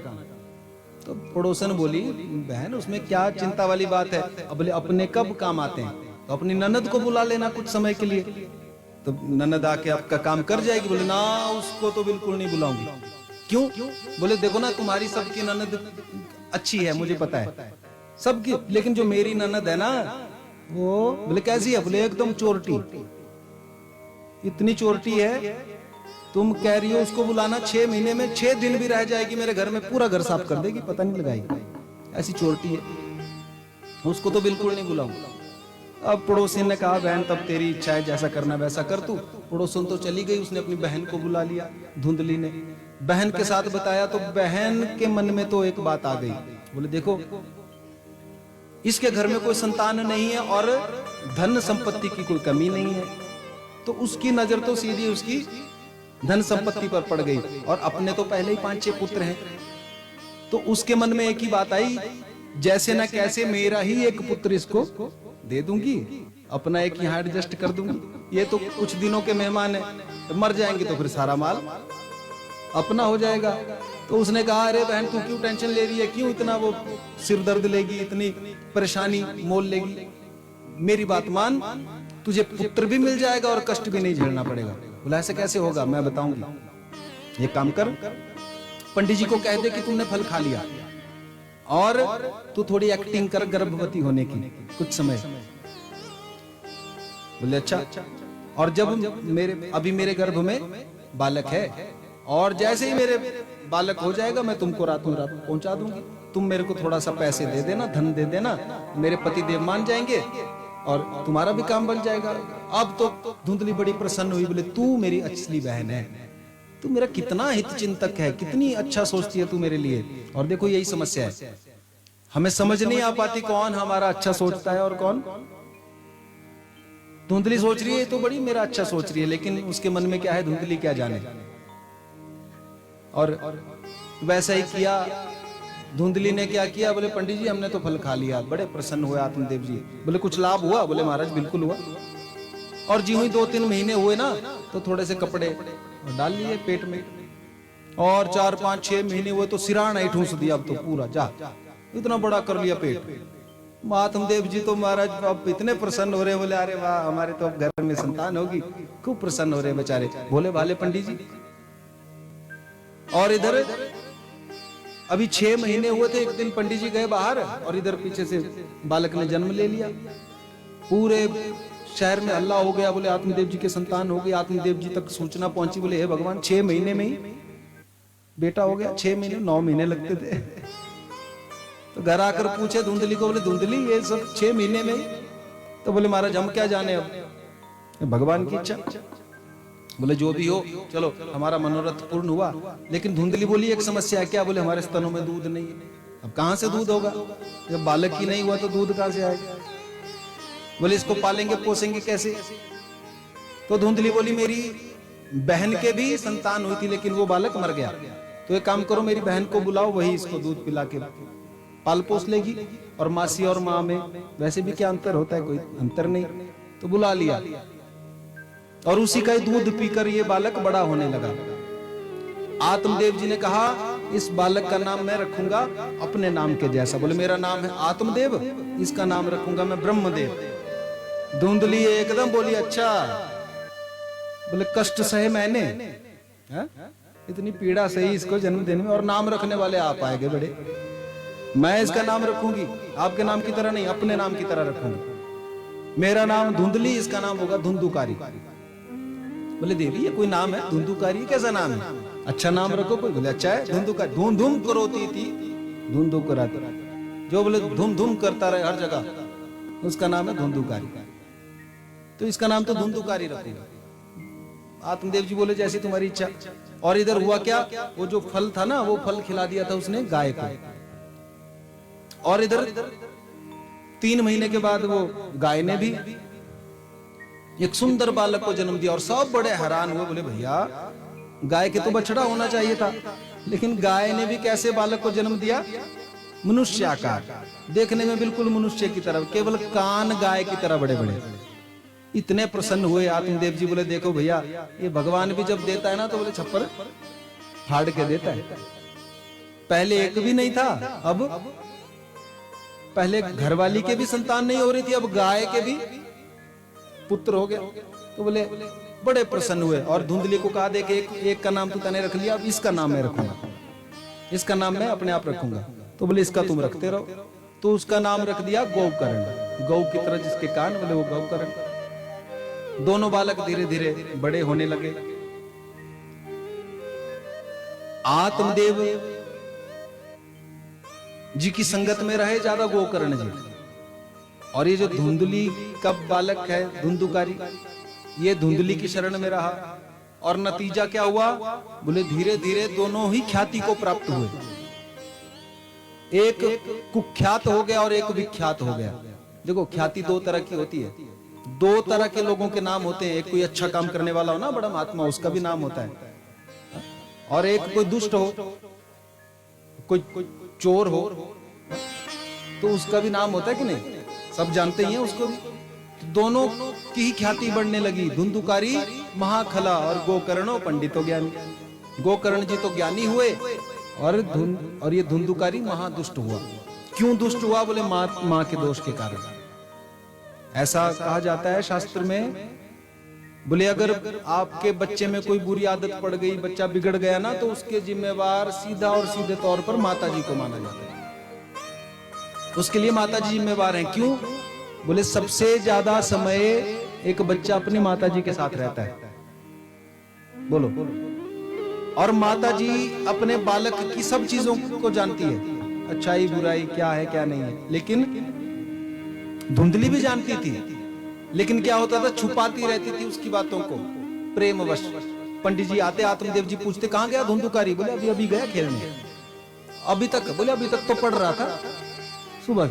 तो पड़ोसन बोली बहन उसमें क्या चिंता वाली बात है, अब बोले अपने कब काम आते हैं, तो अपनी ननद को बुला लेना कुछ समय के लिए, तो ननद आके आपका काम कर जाएगी। बोले ना उसको तो बिल्कुल नहीं बुलाऊंगी। क्यों? बोले देखो ना तुम्हारी सबकी ननद अच्छी है मुझे पता है सबकी, लेकिन जो मेरी ननद है ना वो, बोले कैसी है? बोले एकदम चोरटी, इतनी चोरटी है तुम कह रही हो उसको बुलाना, 6 महीने में 6 दिन भी रह जाएगी मेरे घर में, पूरा घर साफ कर देगी, पता नहीं लगाएगी, ऐसी चोरटी है। उसको तो बिल्कुल नहीं बुलाऊंगा। अब पड़ोसी ने कहा बहन तब तेरी इच्छा है, जैसा करना वैसा कर तू। पड़ोसन तो चली गई, उसने अपनी बहन को बुला लिया, धुंधली ने बहन के साथ बताया, तो बहन के मन में तो एक बात आ गई, बोले देखो इसके घर में कोई संतान नहीं है और धन संपत्ति की कोई कमी नहीं है, तो उसकी नजर तो सीधी उसकी धन संपत्ति पर पड़ गई, और अपने तो पहले ही 5-6 पुत्र हैं। तो उसके मन में एक ही बात आई, जैसे ना कैसे मेरा ही एक पुत्र इसको दे दूंगी, अपना एक यहाँ एडजस्ट कर दूंगी, ये तो कुछ दिनों के मेहमान है, तो मर जाएंगे तो फिर सारा माल अपना हो जाएगा। तो उसने कहा अरे बहन तू क्यों टेंशन ले रही है, क्यों इतना वो सिर दर्द लेगी, इतनी परेशानी मोल लेगी, मेरी बात मान, तुझे पुत्र भी मिल जाएगा और कष्ट भी नहीं झेलना पड़ेगा। बोला ऐसे कैसे होगा, मैं बताऊंगी, एक काम कर, पंडित जी को कह दे कि तुमने फल खा लिया और तू थोड़ी एक्टिंग कर गर्भवती होने की कुछ समय। बोले अच्छा, और जब अभी मेरे गर्भ में बालक है, और जैसे ही मेरे बालक हो जाएगा मैं तुमको रातों रात पहुंचा दूंगी, तुम मेरे को थोड़ा सा पैसे दे देना, धन दे देना, मेरे पति देव मान जाएंगे और तुम्हारा भी काम बन जाएगा। अब तो धुंधली बड़ी प्रसन्न हुई, बोले तू मेरी असली बहन है, तू मेरा कितना हित चिंतक है, कितनी अच्छा सोचती है तू मेरे लिए। और देखो यही समस्या है, हमें समझ नहीं आ पाती कौन हमारा अच्छा सोचता है और कौन। धुंधली सोच रही है तो बड़ी मेरा अच्छा सोच रही है, लेकिन उसके मन में क्या है धुंधली क्या जाने। और वैसा ही किया, धुंधली ने क्या किया, बोले पंडित जी हमने तो फल खा लिया, बड़े प्रसन्न हुए आत्मदेव जी। बोले कुछ लाभ हुआ, बोले महाराज बिल्कुल हुआ। और जी हुई 2-3 महीने हुए ना, तो थोड़े से कपड़े डाल लिए पेट में, और 4-5-6 महीने हुए तो सिराना ही ठूंस दिया, अब तो पूरा जा इतना बड़ा कर लिया पेट। आत्मदेव जी तो महाराज अब इतने प्रसन्न हो रहे, बोले अरे वाह हमारे तो अब घर में संतान होगी, खूब प्रसन्न हो रहे बेचारे भोले भाले पंडित जी। और इधर अभी 6 महीने हुए थे, एक दिन पंडित जी गए बाहर और इधर पीछे से बालक ने जन्म ले लिया। पूरे शहर में हल्ला हो गया, बोले आत्मदेव जी के संतान हो गई। आत्मदेव जी तक सूचना पहुंची, बोले हे भगवान 6 महीने में ही बेटा हो गया। 6 महीने 9 महीने लगते थे। तो घर आकर पूछे धुंधली को, बोले धुंधली ये सब 6 महीने में ही? तो बोले महाराज हम क्या जाने, अब भगवान की इच्छा। बोले जो भी हो चलो हमारा मनोरथ पूर्ण हुआ। लेकिन धुंधली बोली एक समस्या है। क्या? बोले हमारे स्तनों में दूध नहीं है। अब कहां से दूध होगा, जब बालक ही नहीं हुआ तो दूध कहां से आएगा। बोले इसको पालेंगे पोसेंगे कैसे। तो धुंधली बोली मेरी बहन के भी संतान हुई थी लेकिन वो बालक मर गया, तो एक काम करो मेरी बहन को बुलाओ, वही इसको दूध पिला के पाल पोस लेगी। और मासी और माँ में वैसे भी क्या अंतर होता है, कोई अंतर नहीं। तो बुला लिया और उसी का ही दूध पीकर ये बालक बड़ा होने लगा। आत्मदेव जी ने कहा इस बालक का नाम मैं रखूंगा अपने नाम के जैसा। बोले मेरा नाम है आत्मदेव, इसका नाम रखूंगा मैं ब्रह्मदेव। धुंधली एकदम बोली अच्छा। बोले कष्ट सहे मैंने, इतनी पीड़ा सही इसको जन्म देने में, और नाम रखने वाले आप आएंगे बड़े। मैं इसका नाम रखूंगी आपके नाम की तरह नहीं, अपने नाम की तरह रखूंगी। मेरा नाम धुंधली, इसका नाम होगा धुंधुकारी। बोले देवी ये कोई नाम है धुंधुकारी, कैसा नाम है, अच्छा नाम रखो कोई। बोले अच्छा है धुंधुकारी। धूम धूम करोती थी धूम धूम कराती, जो बोले धूम धूम करता रहे हर जगह, उसका नाम है धुंधुकारी। तो इसका नाम तो धुंधुकारी रखूंगा। आत्मदेव जी बोले जैसी तुम्हारी इच्छा। और इधर हुआ क्या, वो जो फल था ना, वो फल खिला दिया था उसने गाय को। और इधर 3 महीने के बाद वो गाय ने भी एक सुंदर बालक को जन्म दिया। और सब बड़े हैरान हुए, बोले भैया गाय के तो बछड़ा होना चाहिए था, लेकिन गाय ने भी कैसे बालक को जन्म दिया, मनुष्य आकार, देखने में बिल्कुल मनुष्य की तरह, केवल कान गाय की तरह बड़े बड़े। इतने प्रसन्न हुए आत्मदेव जी। बोले देखो भैया ये भगवान भी जब देता है ना तो बोले छप्पर फाड़ के देता है। पहले एक भी नहीं था, अब पहले घरवाली के भी संतान नहीं हो रही थी, अब गाय के भी पुत्र हो गया। तो बोले बड़े प्रसन्न हुए। और धुंधली को कहा दे कि एक का नाम तो तूने रख लिया, अब इसका नाम मैं रखूंगा, इसका नाम मैं अपने आप रखूंगा। तो बोले इसका तुम रखते रहो। तो उसका नाम रख दिया गौकर्ण, गौ की तरह जिसके कान, बोले वो गौकर्ण। दोनों बालक धीरे धीरे बड़े होने लगे। आत्मदेव जी की संगत में रहे ज्यादा गोकर्ण जी, और ये जो धुंधली का बालक है धुंधुकारी, ये धुंधली की शरण में रहा, और नतीजा क्या हुआ? बोले धीरे धीरे दोनों ही ख्याति को प्राप्त हुए। एक कुख्यात हो गया और एक विख्यात हो गया। देखो ख्याति दो तरह की होती है, दो तरह के लोगों के नाम होते हैं। एक कोई अच्छा काम करने वाला हो ना, बड़ा महात्मा, उसका भी नाम होता है, और एक कोई दुष्ट हो, कोई चोर हो, तो उसका भी नाम होता है कि नहीं? सब जानते ही हैं उसको भी। तो दोनों की ही ख्याति बढ़ने लगी, धुंधुकारी महाखला और गोकर्णो पंडितो ज्ञानी। गोकर्ण जी तो ज्ञानी हुए और ये धुंधुकारी महादुष्ट हुआ। क्यों दुष्ट हुआ? बोले मां के दोष के कारण। ऐसा कहा जाता है शास्त्र में, बोले अगर आपके बच्चे में कोई बुरी आदत पड़ गई, बच्चा बिगड़ गया ना, तो उसके जिम्मेवार सीधा और सीधे तौर पर माता जी को माना जाता है। उसके लिए माता जी जिम्मेवार हैं। क्यों? बोले सबसे ज्यादा समय एक बच्चा अपनी माता जी के साथ रहता है। बोलो। और माता जी अपने बालक की सब चीजों को जानती है, अच्छाई बुराई क्या है क्या नहीं है। लेकिन धुंधली भी जानती थी, लेकिन क्या होता था, छुपाती रहती थी उसकी बातों को प्रेमवश। पंडित जी आते, आत्मदेव जी पूछते कहां गया धुंधुकारी? बोले अभी अभी गया खेलने। अभी तक? बोले अभी तक तो पढ़ रहा था सुबह।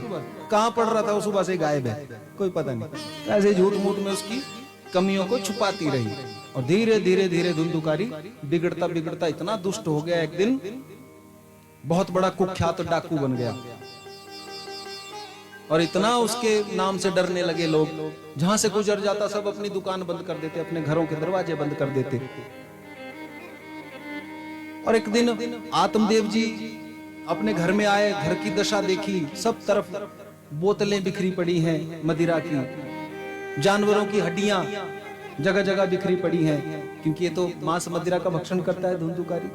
कहां पढ़ रहा था? वो सुबह से गायब है, कोई पता नहीं। ऐसे झूठ मूठ में उसकी कमियों को छुपाती रही, और धीरे धीरे धीरे धुंधुकारी बिगड़ता बिगड़ता इतना दुष्ट हो गया, एक दिन बहुत बड़ा कुख्यात डाकू बन गया। और इतना उसके नाम से डरने लगे लोग, जहां से गुजर जाता सब अपनी दुकान बंद कर देते, अपने घरों के दरवाजे बंद कर देते। और एक दिन आत्मदेव जी अपने घर में आए, घर की दशा देखी, सब तरफ बोतलें बिखरी पड़ी हैं मदिरा की, जानवरों की हड्डियां जगह जगह बिखरी पड़ी हैं, क्योंकि ये तो मांस मदिरा का भक्षण करता है धुंधुकारी।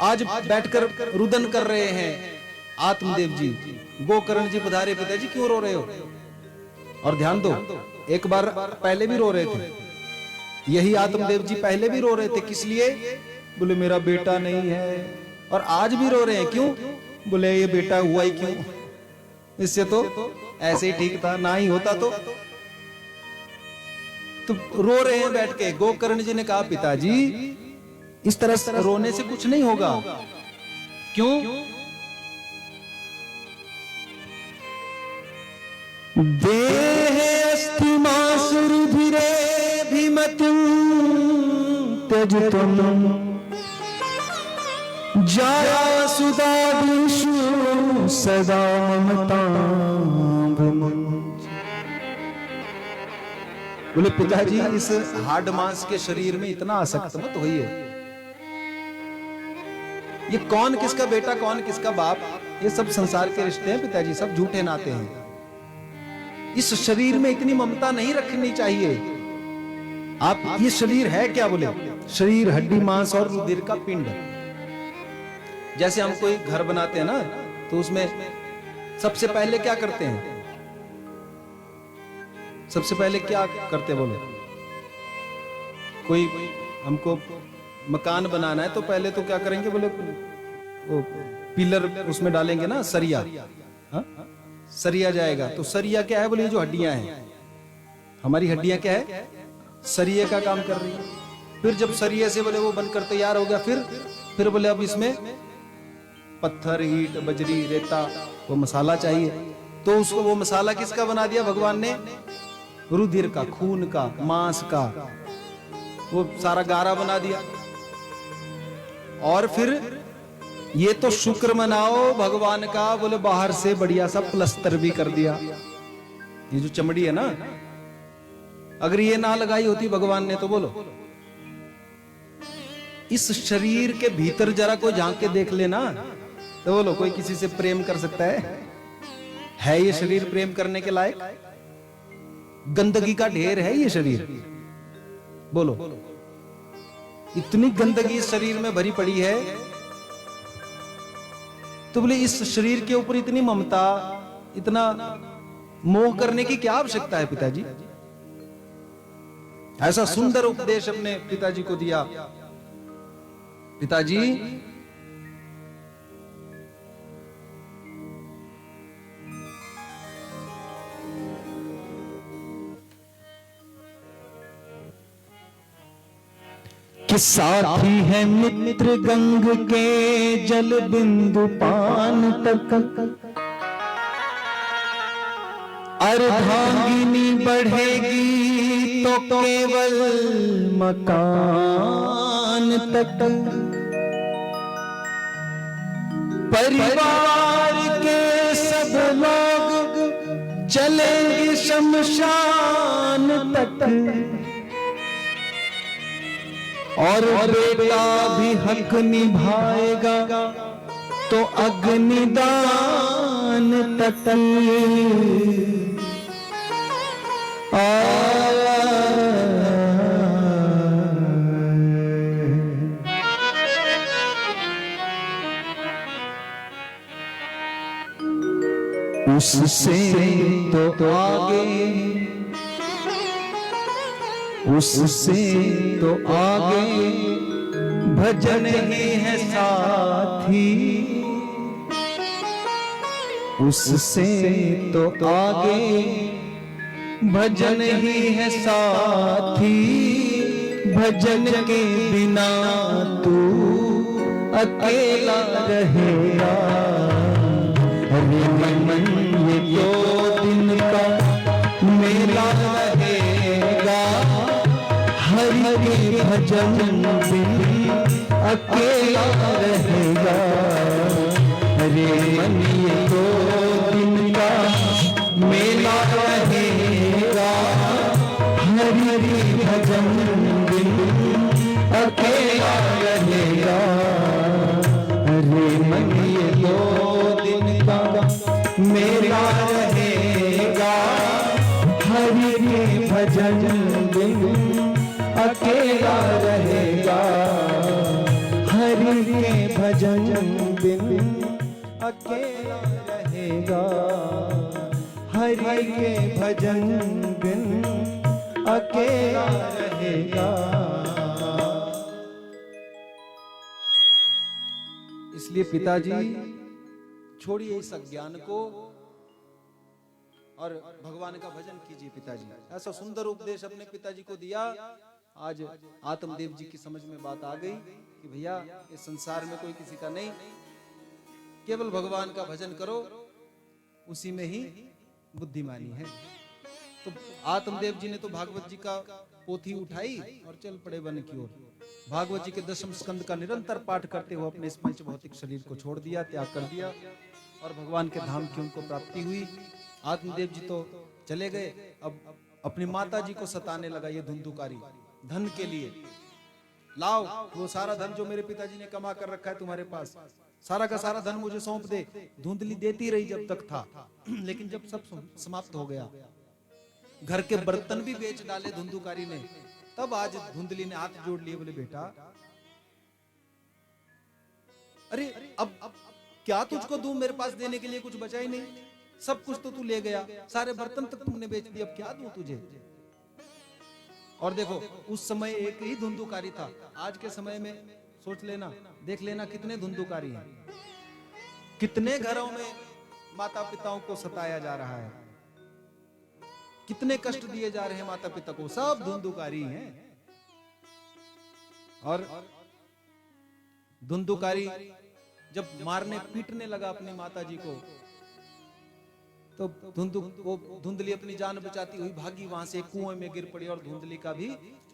आज बैठकर रुदन कर रहे हैं आत्मदेव जी। गोकर्ण जी पधारे, पिताजी क्यों रो रहे हो? और ध्यान दो, एक बार पहले भी रो रहे थे, यही आत्मदेव जी पहले भी रो रहे थे। किस लिए? बोले मेरा बेटा नहीं है। और आज भी रो रहे हैं, क्यों? बोले ये बेटा हुआ ही क्यों? इससे तो ऐसे ही ठीक था, ना ही होता तो रो रहे हैं बैठ के। गोकर्ण जी ने कहा पिताजी इस तरह से रोने से कुछ नहीं होगा। क्यों? देह अस्ति मासुरुधिरे भीमतिं त्यजतम जाया सुदादिषु सदा ममतां। बोले पिताजी इस हार्ड मांस के शरीर में इतना आसक्त मत होइए। ये कौन किसका बेटा, कौन किसका बाप, ये सब संसार के रिश्ते हैं पिताजी, सब झूठे नाते हैं। इस शरीर में इतनी ममता नहीं रखनी चाहिए। आप ये शरीर है क्या? बोले शरीर हड्डी मांस और रुधिर का पिंड। जैसे हम कोई घर बनाते हैं ना, तो उसमें सबसे पहले क्या करते हैं? सबसे पहले क्या करते बोले? कोई हमको मकान बनाना है तो पहले तो क्या करेंगे? बोले वो पिलर उसमें डालेंगे ना, सरिया। हा? सरिया जाएगा। तो सरिया क्या है? बोले जो हड्डियां हैं, हमारी हड्डियां क्या है? सरिये का काम कर रही है। फिर जब सरिये से बोले वो बनकर तैयार हो गया, फिर बोले अब इसमें पत्थर, ईंट, बजरी, रेता, वो मसाला चाहिए। तो उसको वो मसाला किसका बना दिया भगवान ने? रुधिर का, खून का, मांस का, वो सारा गारा बना दिया। और फिर ये तो शुक्र मनाओ भगवान का, बोले बाहर से बढ़िया सा प्लस्तर भी कर दिया। ये जो चमड़ी है ना, अगर ये ना लगाई होती भगवान ने तो बोलो, इस शरीर के भीतर जरा कोई झांक के देख लेना, तो बोलो कोई किसी से प्रेम कर सकता है ये शरीर प्रेम करने के लायक? गंदगी का ढेर है ये शरीर। बोलो, इतनी गंदगी इस शरीर में भरी पड़ी है, तो बोले इस शरीर के ऊपर इतनी ममता, इतना मोह करने की क्या आवश्यकता है पिताजी? ऐसा सुंदर उपदेश अपने पिताजी को दिया। पिताजी कि साथी है मित्र गंग के जल बिंदु पान तक, अर्धांगिनी बढ़ेगी तो केवल मकान तक। परिवार के सब लोग चलेंगे शमशान तक, और बेटा भी हक निभाएगा तो अग्निदान तक। उससे तो आगे, उससे तो आगे भजन ही है साथी, उससे तो आगे भजन ही है साथी। भजन के बिना तू अकेला रहेगा। अरे मन ये 2 दिन का मेला रहेगा, हरि के भजन बिन अकेला रहेगा। अरे मन ये 2 दिन का मेला रहेगा, हरि के भजन बिन अकेला रहेगा। अरे मन ये 2 दिन का मेला रहेगा, हरि के भजन बिन अकेला रहेगा। हरि के भजन बिन अकेला रहेगा, हरि के भजन बिन अकेला रहेगा। इसलिए पिताजी छोड़िए इस अज्ञान को और भगवान का भजन कीजिए। पिताजी ऐसा सुंदर उपदेश अपने पिताजी को दिया। आज आत्मदेव जी की समझ में बात आ गई कि भैया इस संसार में कोई किसी का नहीं, केवल भगवान का भजन करो, उसी में ही बुद्धिमानी है। तो आत्मदेव जी ने तो भागवत जी का पोथी उठाई और चल पड़े वन की ओर। भागवत जी के 10वें स्कंद का निरंतर पाठ करते हुए अपने इस पंच भौतिक शरीर को छोड़ दिया, त्याग कर दिया और भगवान के धाम की उनको प्राप्ति हुई। आत्मदेव जी तो चले गए, अब अपनी माता जी को सताने लगा ये धुंधुकारी धन के लिए। लाओ वो सारा धन जो मेरे पिताजी ने कमा कर रखा है तुम्हारे पास, सारा का सारा धन मुझे सौंप दे। धुंधली देती रही जब तक था, लेकिन जब सब समाप्त हो गया, घर के बर्तन भी बेच डाले धुंधुकारी ने, तब आज धुंधली ने हाथ जोड़ लिए, बोले बेटा अरे अब क्या तुझको दूं, मेरे पास देने के लिए कुछ बचा ही नहीं, सब कुछ तो तू ले गया, सारे बर्तन तक तुमने बेच दिए, अब क्या दूं तुझे। और देखो उस समय एक ही धुंधुकारी था, आज के समय में सोच लेना, देख लेना कितने धुंधुकारी हैं, कितने घरों में माता पिताओं को सताया जा रहा है, कितने कष्ट दिए जा रहे हैं माता पिता को, सब धुंधुकारी हैं। और धुंधुकारी जब मारने पीटने लगा अपनी माता जी को, तो धुंधली अपनी जान बचाती हुई भागी, वहां से कुएं में गिर पड़ी और धुंधली का भी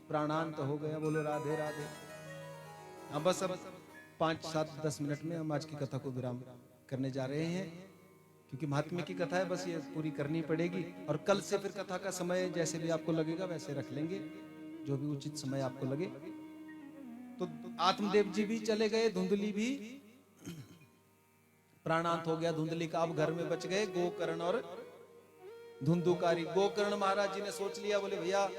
प्राणांत हो गया। बोलो राधे राधे। अब बस अब 5, 7, 10 मिनट में हम आज की कथा को विराम करने जा रहे हैं, क्योंकि महात्म्य की कथा है, बस ये पूरी करनी पड़ेगी। और कल से फिर कथा का समय जैसे भी आपको लगेगा वैसे रख लेंगे, जो भी उचित समय आपको लगे। तो आत्मदेव जी भी चले गए, धुंधली भी प्राणांत हो गया धुंधली का। अब घर में बच गए गोकर्ण और धुंधुकारी। गोकर्ण महाराज जी ने सोच लिया, बोले भैया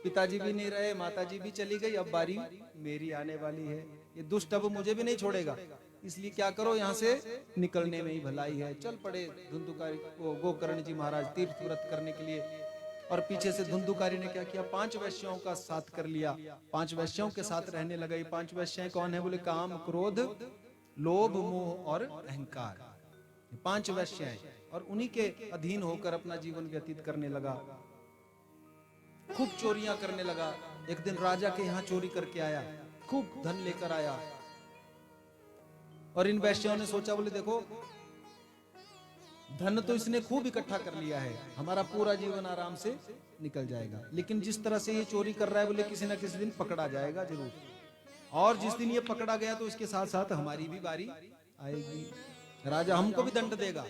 पिताजी भी नहीं रहे, माताजी भी चली गई, अब बारी मेरी आने वाली है, ये दुष्ट अब मुझे भी नहीं छोड़ेगा, इसलिए क्या करो यहाँ से निकलने में ही भलाई है। चल पड़े धुंधुकारी गोकर्ण जी महाराज तीर्थ व्रत करने के लिए और पीछे से धुंधुकारी ने क्या किया, 5 वैश्याओं का साथ कर लिया, 5 वैश्याओं के साथ रहने लगा। ये 5 वैश्याएं कौन है? बोले काम, क्रोध, लोभ, मोह और अहंकार। 5 वैश्याएं, और उन्हीं के अधीन होकर अपना जीवन व्यतीत करने लगा। खूब चोरियां करने लगा। एक दिन राजा के यहाँ चोरी करके आया, खूब धन लेकर आया। और इन वैश्याओं ने सोचा, बोले देखो धन तो इसने खूब इकट्ठा कर लिया है, हमारा पूरा जीवन आराम से निकल जाएगा, लेकिन जिस तरह से ये चोरी कर रहा है, बोले किसी ना किसी दिन पकड़ा जाएगा जरूर, और जिस दिन ये पकड़ा गया तो इसके साथ साथ हमारी भी बारी आएगी, राजा हमको भी दंड देगा।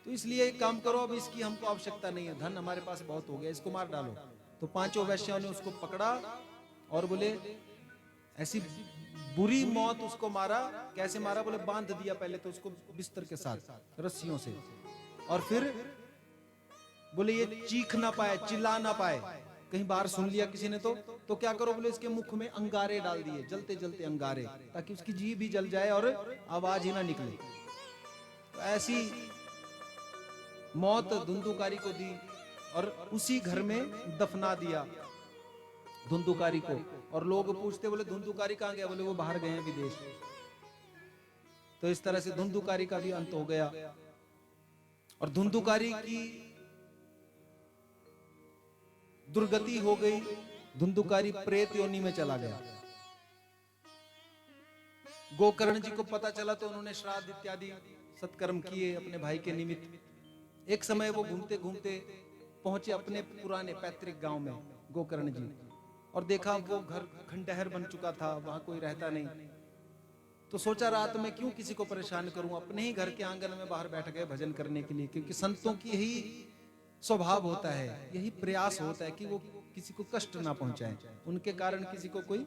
तो इसलिए एक काम करो, अब इसकी हमको आवश्यकता नहीं है, धन हमारे पास बहुत हो गया, इसको मार डालो। तो 5 वैश्याओं ने उसको पकड़ा और बोले ऐसी बुरी मौत उसको मारा। कैसे मारा? बोले बांध दिया पहले तो उसको बिस्तर के साथ रस्सियों से, और फिर बोले ये चीख ना पाए, चिल्ला ना पाए, कहीं बाहर सुन लिया किसी ने तो क्या करो? बोले इसके मुख में अंगारे डाल दिए, जलते जलते अंगारे, ताकि उसकी जीभ भी जल जाए और आवाज ही ना निकले। तो ऐसी मौत धुंधुकारी को दी और उसी घर में दफना दिया धुंधुकारी को। और लोग पूछते, बोले धुंधुकारी कहां गया? बोले वो बाहर गए हैं विदेश। तो इस तरह से धुंधुकारी का भी अंत हो गया। और धुंधुकारी की दुर्गति हो गई, धुंधुकारी प्रेत योनि में चला गया। गोकर्ण जी को पता चला तो उन्होंने श्राद्ध इत्यादि सत्कर्म किए अपने भाई के निमित्त। एक समय वो घूमते घूमते पहुंचे अपने पुराने पैतृक गांव में गोकर्ण जी, और देखा वो घर खंडहर बन चुका था, वहां कोई रहता नहीं। तो सोचा रात में क्यों किसी को परेशान करूं, अपने ही घर के आंगन में बाहर बैठ गए भजन करने के लिए, क्योंकि संतों की यही स्वभाव होता है, यही प्रयास होता है कि वो किसी को कष्ट ना पहुंचाएं, उनके कारण किसी को कोई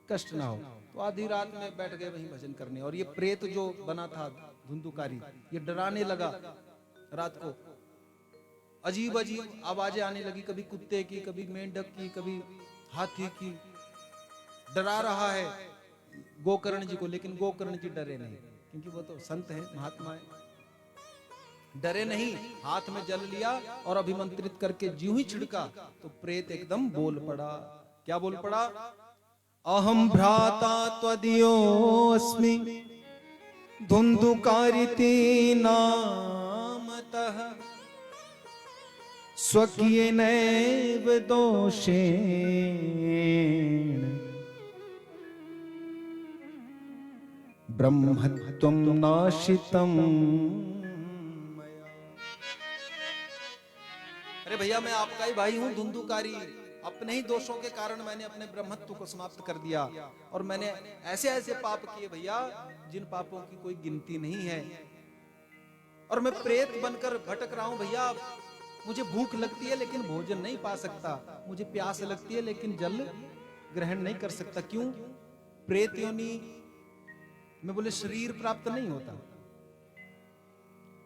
कष्ट ना हो। तो आधी रात में बैठ गए वहीं भजन करने, और ये प्रेत जो बना था धुंधुकारी, ये डराने लगा। रात को अजीब अजीब आवाजें आने लगी, कभी कुत्ते की, कभी मेंढक की, कभी हाथी की, डरा रहा है गोकर्ण जी को। लेकिन गोकर्ण जी डरे नहीं, क्योंकि वो तो संत है, महात्मा है। डरे नहीं, हाथ में जल लिया और अभिमंत्रित करके ज्यों ही छिड़का तो प्रेत एकदम बोल पड़ा। क्या बोल पड़ा? अहम भ्राता त्वदीयोऽस्मि धुंधुकारिति नामतः स्वकीयेनैव दोषेण ब्रह्मत्वं नाशितम् मया। अरे भैया, मैं आपका ही भाई हूं धुंधुकारी, अपने ही दोषों के कारण मैंने अपने ब्रह्मत्व को समाप्त कर दिया, और मैंने ऐसे ऐसे पाप किए भैया जिन पापों की कोई गिनती नहीं है, और मैं प्रेत बनकर भटक रहा हूं भैया। मुझे भूख लगती है लेकिन भोजन नहीं पा सकता, मुझे प्यास लगती है लेकिन जल ग्रहण नहीं कर सकता। क्यों? प्रेत योनि में बोले शरीर प्राप्त नहीं होता,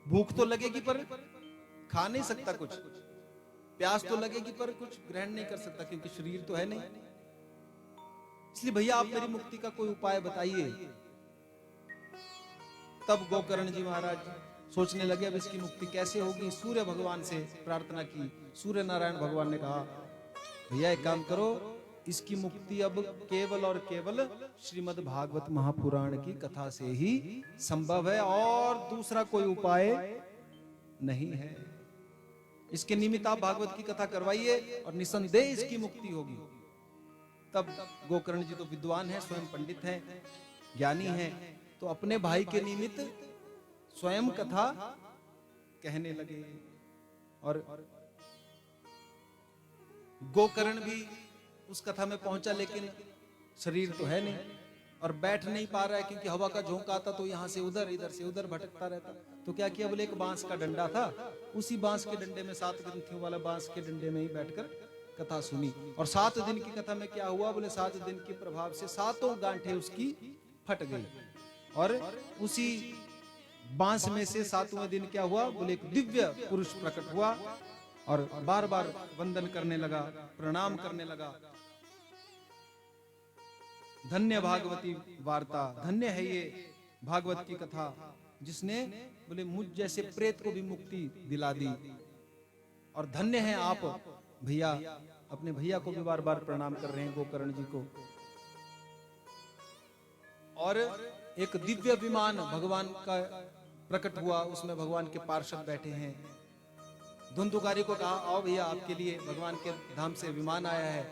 भूख तो लगेगी पर खा नहीं सकता कुछ, प्यास तो लगेगी पर कुछ ग्रहण नहीं कर सकता, क्योंकि शरीर तो है नहीं। इसलिए भैया आप मेरी मुक्ति का कोई उपाय बताइए। तब गोकर्ण जी महाराज सोचने लगे अब इसकी मुक्ति कैसे होगी। सूर्य भगवान से प्रार्थना की। सूर्य नारायण भगवान ने कहा भैया एक काम करो, इसकी मुक्ति अब केवल और केवल श्रीमद् भागवत महापुराण की कथा से ही संभव है, और दूसरा कोई उपाय नहीं है। इसके निमित्त आप भागवत की कथा करवाइए और निसंदेह इसकी मुक्ति होगी। तब गोकर्ण जी तो विद्वान है, स्वयं पंडित हैं, ज्ञानी हैं, तो अपने भाई के निमित्त स्वयं कथा कहने लगे। और गोकर्ण भी उस कथा में पहुंचा, लेकिन शरीर तो है नहीं और बैठ नहीं पा रहा है, क्योंकि हवा का झोंका आता तो यहां से उधर, इधर से उधर भटकता रहता। तो क्या किया? बोले एक बांस का डंडा था, उसी बांस के डंडे में 7 ग्रंथियों वाला बांस के डंडे में ही बैठकर कथा सुनी। और 7 दिन की कथा में क्या हुआ? बोले 7 दिन के प्रभाव से 7 गांठें उसकी फट गई, और उसी बांस में से 7वें दिन क्या हुआ? बोले एक दिव्य पुरुष प्रकट हुआ और बार बार वंदन करने लगा, प्रणाम करने लगा। धन्य भागवती वार्ता, धन्य है ये भागवत की कथा, जिसने बोले मुझ जैसे प्रेत को भी मुक्ति दिला दी। और धन्य हैं आप भैया, अपने भैया को भी बार बार प्रणाम कर रहे हैं गोकर्ण जी को। और एक दिव्य विमान भगवान का प्रकट हुआ, उसमें भगवान के पार्षद बैठे हैं। धुंधुकारी को कहा आओ भैया आपके लिए भगवान के धाम से विमान आया है,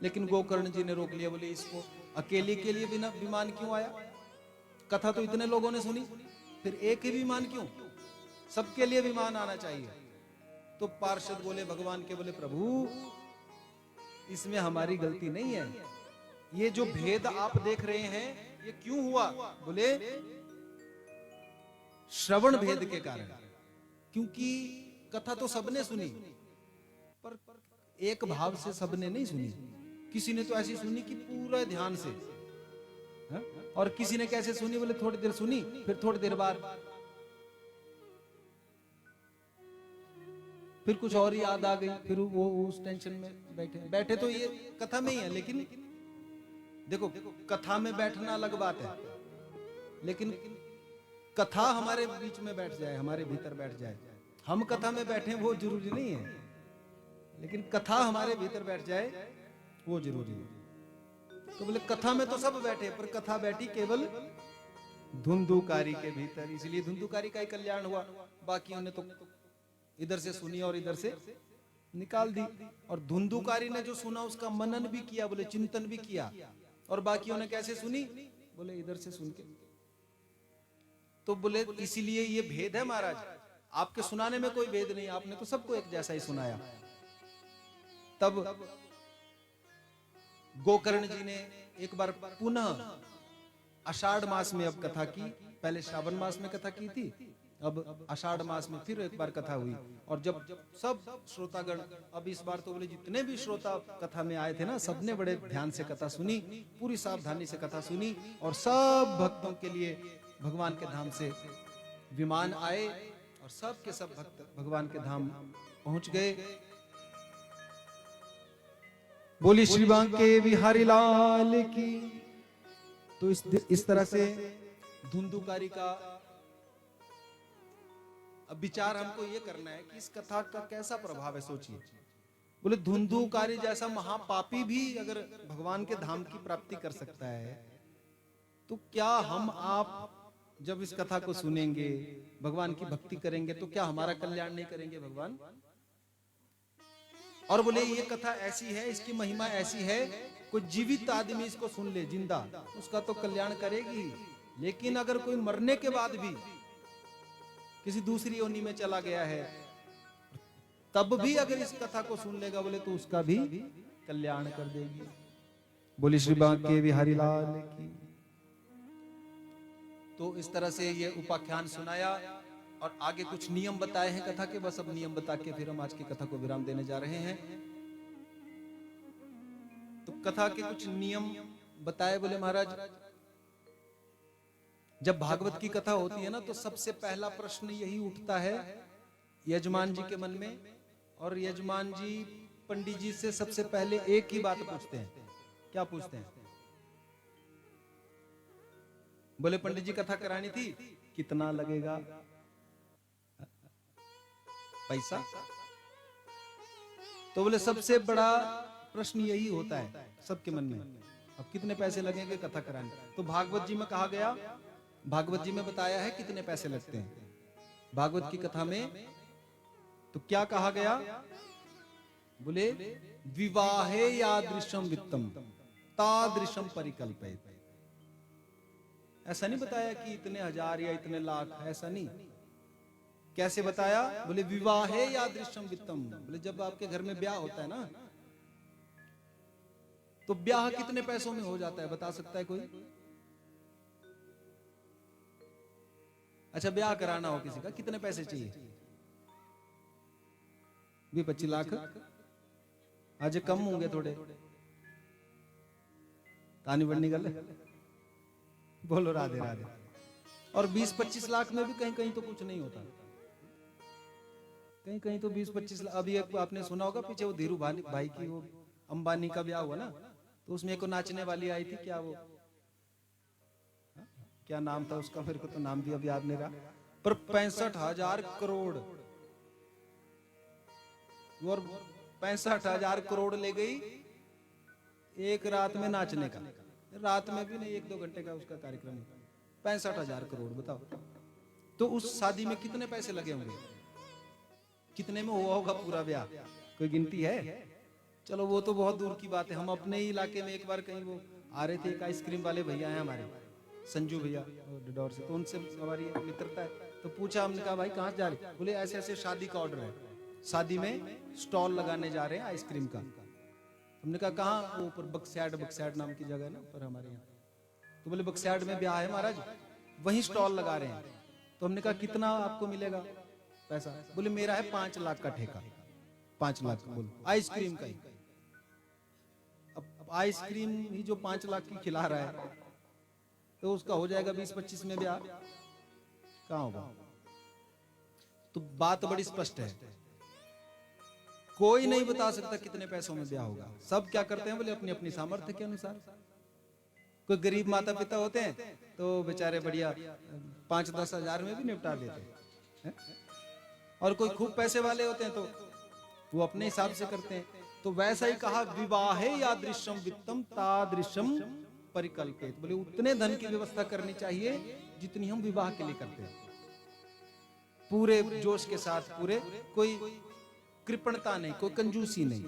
लेकिन गोकर्ण जी ने रोक लिया, बोले इसको अकेले के लिए बिना विमान क्यों आया? कथा तो इतने लोगों ने सुनी, फिर एक ही विमान क्यों? सबके लिए विमान आना चाहिए। तो पार्षद बोले भगवान के, बोले प्रभु इसमें हमारी गलती नहीं है, ये जो भेद आप देख रहे हैं ये क्यों हुआ? बोले श्रवण भेद के कारण, क्योंकि कथा तो सबने सुनी पर एक भाव से सबने नहीं सुनी। किसी ने तो ऐसी सुनी कि पूरा ध्यान से, है? और किसी ने कैसे सुनी? बोले थोड़ी देर सुनी, फिर थोड़ी देर बाद फिर कुछ और याद आ गई, फिर वो उस टेंशन में बैठे तो ये कथा में ही है। लेकिन देखो कथा में बैठना अलग बात है, लेकिन कथा हमारे बीच में बैठ जाए, हमारे भीतर बैठ जाए, हम कथा में बैठे वो जरूरी नहीं है, लेकिन कथा हमारे भीतर बैठ जाए वो जरूरी है। तो बोले कथा में तो सब बैठे, पर कथा बैठी केवल धुंधुकारी के भीतर, इसलिए धुंधुकारी का ही कल्याण हुआ। बाकियों ने तो इधर से सुनी और इधर से निकाल दी। और धुंधुकारी ने जो सुना उसका मनन भी किया, बोले चिंतन भी किया। और बाकियों ने कैसे सुनी? बोले इधर से सुन के। तो बोले इसीलिए ये भेद है महाराज, आपके सुनाने में कोई भेद नहीं, आपने तो सबको एक जैसा ही सुनाया। तब गोकर्ण जी ने एक बार पुनः आषाढ़ मास में अब कथा की, पहले श्रावण मास में कथा की थी, अब आषाढ़ मास में फिर एक बार कथा हुई। और जब सब श्रोतागण, अब इस बार तो बोले जितने भी श्रोता कथा में आए थे ना, सबने बड़े ध्यान से कथा सुनी, पूरी सावधानी से कथा सुनी। और सब भक्तों के लिए भगवान के धाम से विमान आए और सब के सब भक्त भगवान के धाम पहुंच गए। बोली श्री बांके बिहारी लाल की। तो इस तरह से धुंधुकारी का अब विचार हमको ये करना है कि इस कथा का कैसा प्रभाव है, सोचिए। बोले धुंधुकारी जैसा महापापी भी अगर भगवान के धाम की प्राप्ति कर सकता है, तो क्या हम आप जब इस कथा को सुनेंगे, भगवान की भक्ति करेंगे, तो क्या हमारा कल्याण नहीं करेंगे भगवान? और बोले ये कथा ऐसी है, इसकी महिमा ऐसी है, कोई जीवित आदमी इसको सुन ले जिंदा, उसका तो कल्याण करेगी। लेकिन अगर कोई मरने के बाद भी किसी दूसरी योनि में चला गया है, तब भी अगर इस कथा को सुन लेगा, बोले तो उसका भी कल्याण कर देगी। बोली श्री बांके बिहारी लाल की। तो इस तरह से ये उपाख्यान सुनाया और आगे कुछ नियम बताए हैं कथा के। बस अब नियम बता के फिर हम आज की कथा को विराम देने जा रहे हैं। तो कथा के कुछ नियम बताए। बोले महाराज जब भागवत की कथा होती है ना, तो सबसे पहला प्रश्न यही उठता है यजमान जी के मन में। और यजमान जी पंडित जी से सबसे पहले एक ही बात पूछते हैं। क्या पूछते हैं? बोले पंडित जी कथा करानी थी, कितना लगेगा पैसा? तो बोले सबसे बड़ा प्रश्न यही होता है सबके मन में, अब कितने पैसे लगेंगे कथा कराने? तो भागवत जी में कहा गया, भागवत जी में बताया है कितने पैसे लगते हैं भागवत की कथा में। तो क्या कहा गया? बोले विवाहे यादृशम वित्तम तादृशम परिकल्पयेत्। ऐसा नहीं बताया कि इतने हजार या इतने लाख, ऐसा नहीं। कैसे बताया? बोले विवाहे यादृशम वित्तम। बोले जब आपके घर में ब्याह होता है ना, तो ब्याह कितने पैसों में हो जाता है, बता सकता है कोई? अच्छा ब्याह कराना हो किसी का, कितने पैसे चाहिए? 20-25 लाख। आज कम होंगे थोड़े, तानी बढ़नी गल बोलो राधे राधे। और 20-25 लाख में भी कहीं कहीं तो कुछ नहीं होता, कहीं कहीं तो 20-25 लाख। अभी एक आपने सुना होगा पीछे वो धीरू भाई की वो अंबानी का ब्याह हुआ ना, तो उसमें एक नाचने वाली आई थी, क्या वो क्या नाम था उसका, मेरे को तो नाम भी अब याद नहीं रहा, पर 65,000 करोड़ और 65,000 करोड़ ले गई एक रात में नाचने का। रात में भी नहीं, 1-2 घंटे का उसका कार्यक्रम। 65,000 करोड़, बताओ। तो उस शादी में कितने पैसे लगे होंगे, कितने में हुआ होगा पूरा ब्याह, कोई गिनती है? चलो वो तो बहुत दूर की बात है। हम अपने ही इलाके में एक बार कहीं वो आ रहे थे, एक आइसक्रीम वाले भैया हैं हमारे, संजू भैया डिडौर से, तो उनसे हमारी मित्रता है। तो पूछा, हमने कहा भाई कहाँ जा रहे? बोले ऐसे ऐसे शादी का ऑर्डर है, शादी में स्टॉल लगाने जा रहे हैं आइसक्रीम का। हमने कहा कहाँ? वो ऊपर बक्सैड नाम की जगह है ना ऊपर हमारे यहाँ। तो बोले बक्सैड में ब्याह है महाराज, वहीं स्टॉल लगा रहे हैं। तो हमने कहा कितना आपको मिलेगा पैसा? बोले मेरा है 5 लाख का ठेका। 5 लाख बोल आइसक्रीम का ही। अब आइसक्रीम ही जो 5 लाख की खिला रहा है, तो उसका हो जाएगा 20-25 में ब्याह, कहाँ होगा? तो बात बड़ी स्पष्ट है, कोई नहीं बता सकता कितने पैसों में ब्याह होगा। सब क्या करते हैं, बोले अपनी अपनी सामर्थ्य के अनुसार। कोई गरीब माता पिता होते हैं तो बेचारे बढ़िया 5-10 हजार में भी निपटा देते हैं, और कोई खूब पैसे वाले होते हैं तो वो अपने हिसाब से करते हैं। तो वैसा ही कहा, विवाहे यादृशम वित्तम तादृशम परिकल्पित। बोले उतने धन की व्यवस्था करनी चाहिए जितनी हम विवाह के लिए करते हैं, पूरे जोश के साथ, पूरे, कोई कृपणता नहीं, कोई कंजूसी नहीं,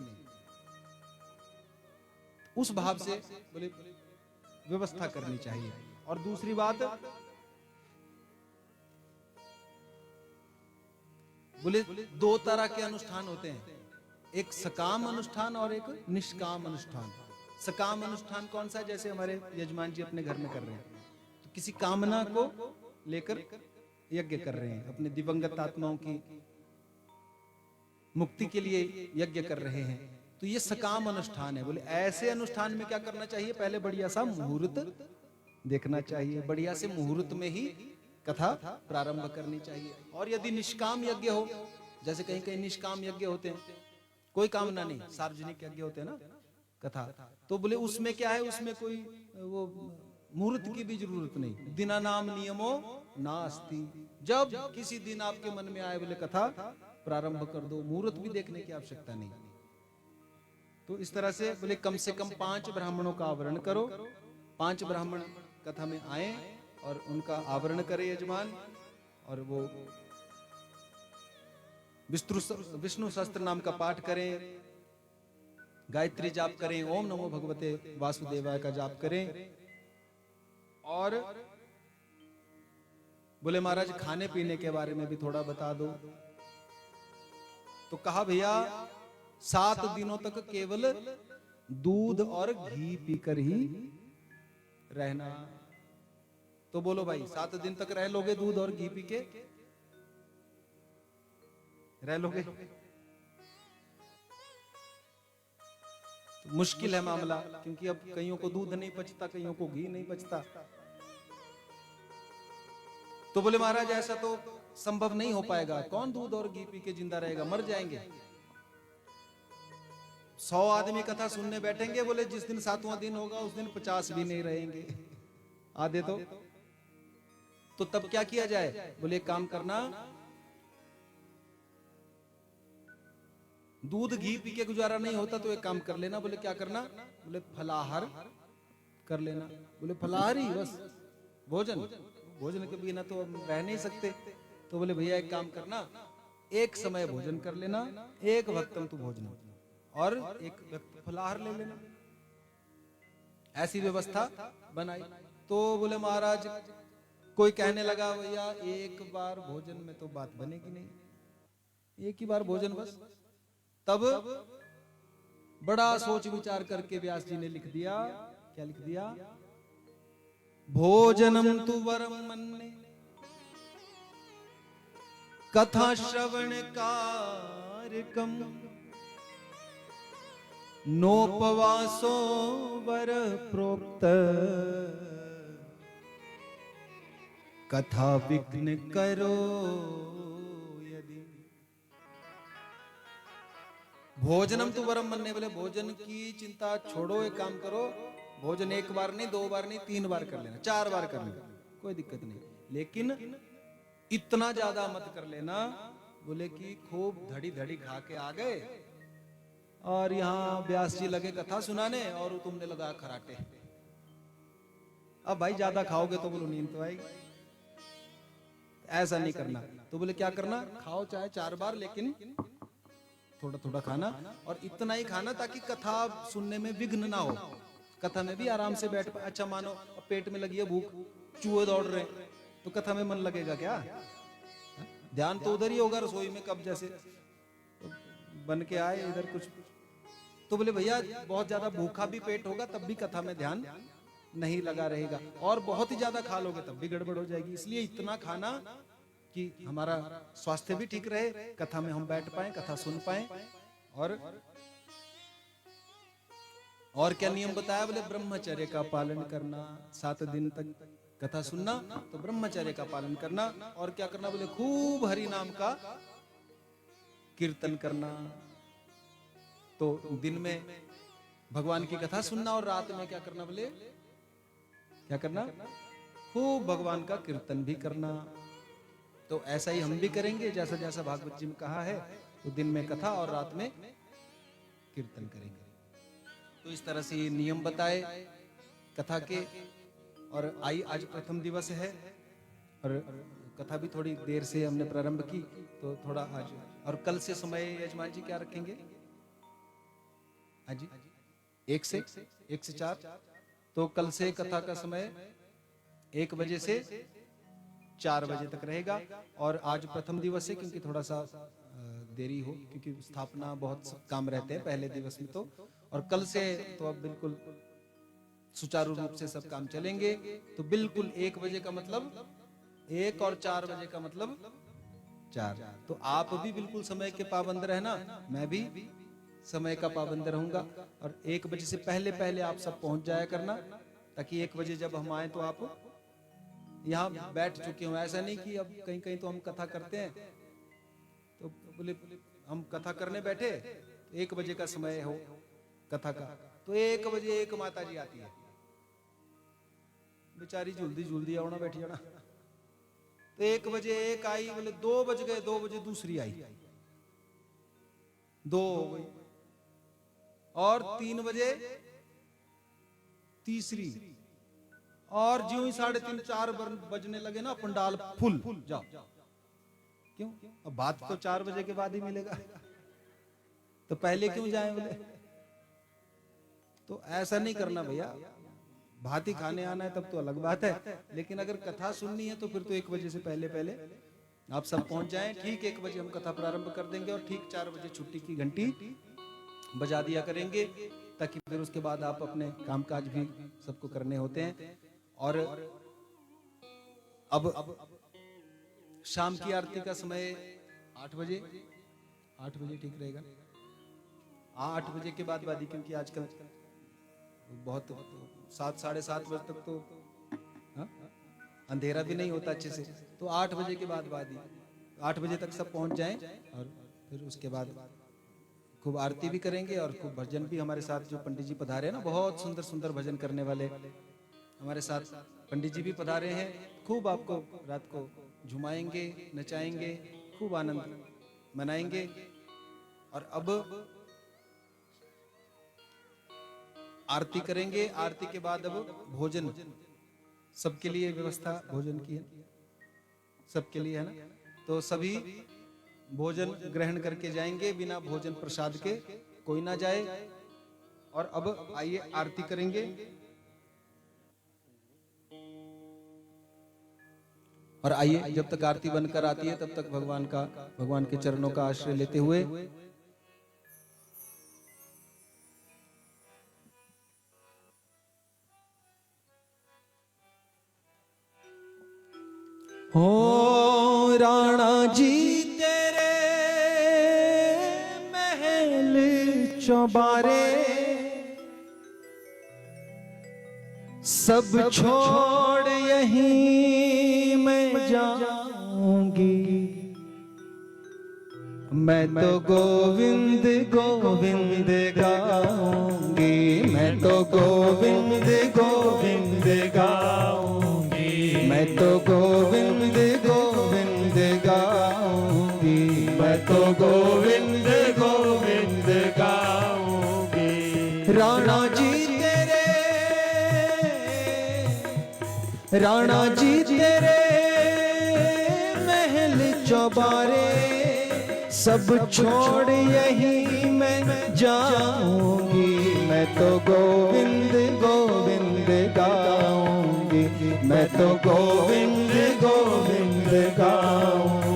उस भाव से बोले व्यवस्था करनी चाहिए। और दूसरी बात, बोले 2 तरह के अनुष्ठान होते हैं, एक सकाम अनुष्ठान और एक निष्काम अनुष्ठान। सकाम अनुष्ठान कौन सा है? जैसे हमारे यजमान जी अपने घर में कर रहे हैं, तो किसी कामना को लेकर यज्ञ कर रहे हैं, अपने दिवंगत आत्माओं की मुक्ति के लिए यज्ञ कर रहे हैं, तो ये सकाम अनुष्ठान है। बोले ऐसे अनुष्ठान में क्या करना चाहिए? पहले बढ़िया सा मुहूर्त देखना चाहिए, बढ़िया से मुहूर्त में ही कथा प्रारंभ करनी चाहिए। और यदि निष्काम यज्ञ हो, जैसे कहीं कहीं निष्काम यज्ञ होते हैं, कोई कामना नहीं, सार्वजनिक यज्ञ होते हैं ना कथा, तो बोले उसमें क्या है, उसमें कोई वो मुहूर्त की भी जरूरत नहीं। दिना नाम नियमो नास्ति, जब किसी दिन आपके मन में आए बोले कथा प्रारंभ कर दो, मुहूर्त भी देखने की आवश्यकता नहीं। तो इस तरह से बोले कम से कम 5 ब्राह्मणों का आवरण करो, 5 ब्राह्मण कथा में आए और उनका आवरण करे यजमान, और वो विष्णु सहस्त्र नाम का पाठ करें, गायत्री जाप करें, ओम नमो भगवते वासुदेवाय का जाप करें। और बोले महाराज खाने पीने के बारे में भी थोड़ा बता दो। तो कहा भैया 7 दिनों तक केवल दूध और घी पीकर ही रहना। तो बोलो भाई 7 दिन तक रह लोगे दूध और घी पी के? रह लोगे? तो मुश्किल है मामला, क्योंकि अब कईयों को दूध नहीं पचता, कईयों को घी नहीं पचता। तो बोले महाराज ऐसा तो संभव नहीं हो पाएगा, कौन दूध और घी पी के जिंदा रहेगा, मर जाएंगे। 100 आदमी कथा सुनने बैठेंगे, बोले जिस दिन 7वां दिन होगा उस दिन 50 भी नहीं रहेंगे, आधे तो तब क्या किया जाए? बोले एक काम करना, दूध घी पी के गुजारा नहीं होता तो एक काम कर लेना। बोले क्या करना? बोले फलाहार कर लेना। बोले फलाहार ही बस, भोजन के बिना तो हम रह नहीं सकते। तो बोले भैया एक काम करना, एक समय भोजन कर लेना, एक वक्तम तू भोजन, और एक वक्त फलाहार ले लेना। ऐसी व्यवस्था बनाई। तो बोले महाराज कोई कहने लगा भैया एक बार भोजन में तो बात बनेगी नहीं, एक ही बार भोजन बस। तब बड़ा सोच विचार करके व्यास जी ने लिख दिया, क्या लिख दिया? भोजनम तु वरम मन्ने कथा श्रवण कारकम नोपवासो वर प्रोक्त कथा विघ्न करो यदि। भोजनम तु वरम मन्ने, बोले भोजन की चिंता छोड़ो, एक काम करो, भोजन 1 बार नहीं, 2 बार नहीं, 3 बार कर लेना, 4 बार कर लेना, कोई दिक्कत नहीं, लेकिन इतना ज्यादा मत कर लेना। बोले कि खूब धड़ी धड़ी खा के आ गए और यहाँ व्यास जी लगे कथा सुनाने और तुमने लगाया खराटे। अब भाई ज्यादा खाओगे तो बोलो नींद तो आएगी, ऐसा नहीं करना। तो बोले क्या करना, खाओ चाहे 4 बार लेकिन थोड़ा थोड़ा खाना, और इतना ही खाना ताकि कथा सुनने में विघ्न ना हो, कथा में भी आराम से बैठ पाए। अच्छा मानो पेट में लगी है भूख, चूहे दौड़ रहे हैं, तो कथा में मन लगेगा क्या? ध्यान तो उधर ही होगा रसोई में, कब जैसे बन के आए इधर कुछ। तो बोले भैया बहुत ज्यादा भूखा भी पेट होगा तब भी कथा में ध्यान नहीं लगा रहेगा, और बहुत ही ज्यादा खा लोगे तब भी गड़बड़ हो जाएगी। इसलिए इतना खाना कि हमारा स्वास्थ्य भी ठीक रहे, कथा में हम बैठ पाए, कथा सुन पाए। और क्या नियम बताया? बोले ब्रह्मचर्य का पालन करना, 7 दिन तक कथा सुनना, तो ब्रह्मचर्य का पालन करना। और क्या करना? बोले खूब हरि नाम का कीर्तन करना। तो दिन में भगवान की कथा सुनना और रात में क्या करना? बोले क्या करना? खूब भगवान का कीर्तन भी करना। तो ऐसा ही हम भी करेंगे, जैसा जैसा भागवत जी में कहा है। तो दिन में कथा और रात में कीर्तन करेंगे। तो इस तरह से ये नियम बताए कथा के। और आज प्रथम दिवस है और कथा भी थोड़ी देर से हमने प्रारंभ की, तो थोड़ा आज और कल से समय यजमान जी क्या रखेंगे? जी 1 से 4। तो कल से कथा का समय 1 बजे से 4 बजे तक रहेगा। और आज प्रथम दिवस है क्योंकि थोड़ा सा देरी हो, क्योंकि स्थापना बहुत काम रहते हैं पहले दिवस में। तो और कल से तो अब बिल्कुल सुचारू रूप से सब काम चलेंगे। तो बिल्कुल 1 बजे का मतलब 1 और 4 बजे का मतलब 4। तो आप भी बिल्कुल समय के पाबंद रहना, मैं भी समय का पाबंद रहूंगा। और 1 बजे से पहले पहले आप सब पहुंच जाया करना, ताकि 1 बजे जब हम आए तो आप यहाँ बैठ चुके हो। ऐसा नहीं कि अब कहीं कहीं तो हम कथा करते हैं, तो बोले हम कथा करने बैठे 1 बजे का समय हो कथा का, तो 1 बजे एक माता जी आती है, बेचारी जल्दी जल्दी आओ ना, बैठी जाना। तो 1 बजे एक आई, बोले 2 बज गए, 2 बजे दूसरी आई, 2 हो गई, और 3 बजे तीसरी, और ज्यों ही 3:30 4 बजने लगे ना, पंडाल फुल जाओ। क्यों? अब बात तो 4 बजे के बाद ही मिलेगा, तो पहले क्यों जाए? बोले तो ऐसा नहीं करना भैया, भात ही खाने आना है तब तो अलग बात है, लेकिन अगर कथा सुननी है तो फिर तो 1 बजे से पहले पहले आप सब पहुंच जाएं। ठीक 1 बजे हम कथा प्रारंभ कर देंगे और ठीक 4 बजे छुट्टी की घंटी बजा दिया करेंगे, ताकि फिर उसके बाद आप अपने कामकाज भी सबको करने होते हैं। और अब शाम की आरती का समय 8 बजे, 8 बजे ठीक रहेगा। 8 बजे के बाद वादी, क्योंकि आजकल बहुत 7 साढ़े 7 बजे तक तो अंधेरा भी नहीं होता अच्छे से, तो 8 बजे के बाद वादी, 8 बजे तक सब पहुंच जाएं। और फिर उसके बाद खूब आरती भी करेंगे और खूब भजन भी। हमारे साथ जो पंडित जी पधारे हैं ना, बहुत सुंदर सुंदर भजन करने वाले हमारे साथ पंडित जी भी पधारे हैं। खूब आपको रात को झुमाएंगे, नचाएंगे, खूब आनंद मनाएंगे। और अब आरती करेंगे। आरती के बाद अब भोजन, सबके लिए व्यवस्था भोजन की है, सबके लिए है ना, तो सभी भोजन ग्रहण करके जाएंगे, बिना भोजन प्रसाद के कोई ना जाए। और अब आइए आरती करेंगे। और आइए, जब तक आरती बनकर आती है तब तक भगवान के चरणों का आश्रय लेते हुए हो राणा जी तेरे महल चौबारे, सब छोड़ यहीं मैं जाऊंगी। मैं तो गोविंद गोविंद गाऊंगी, मैं तो गोविंद गोविंद गाऊंगी, मैं तो गोविंद गोविंद गाऊंगी, मैं तो गोविंद गोविंद गाऊंगी। राणा जी तेरे महल चौबारे सब छोड़ यही मैं जाऊंगी, मैं तो गोविंद गोविंद गाऊंगी, मैं तो गोविंद गोविंद गाऊंगी।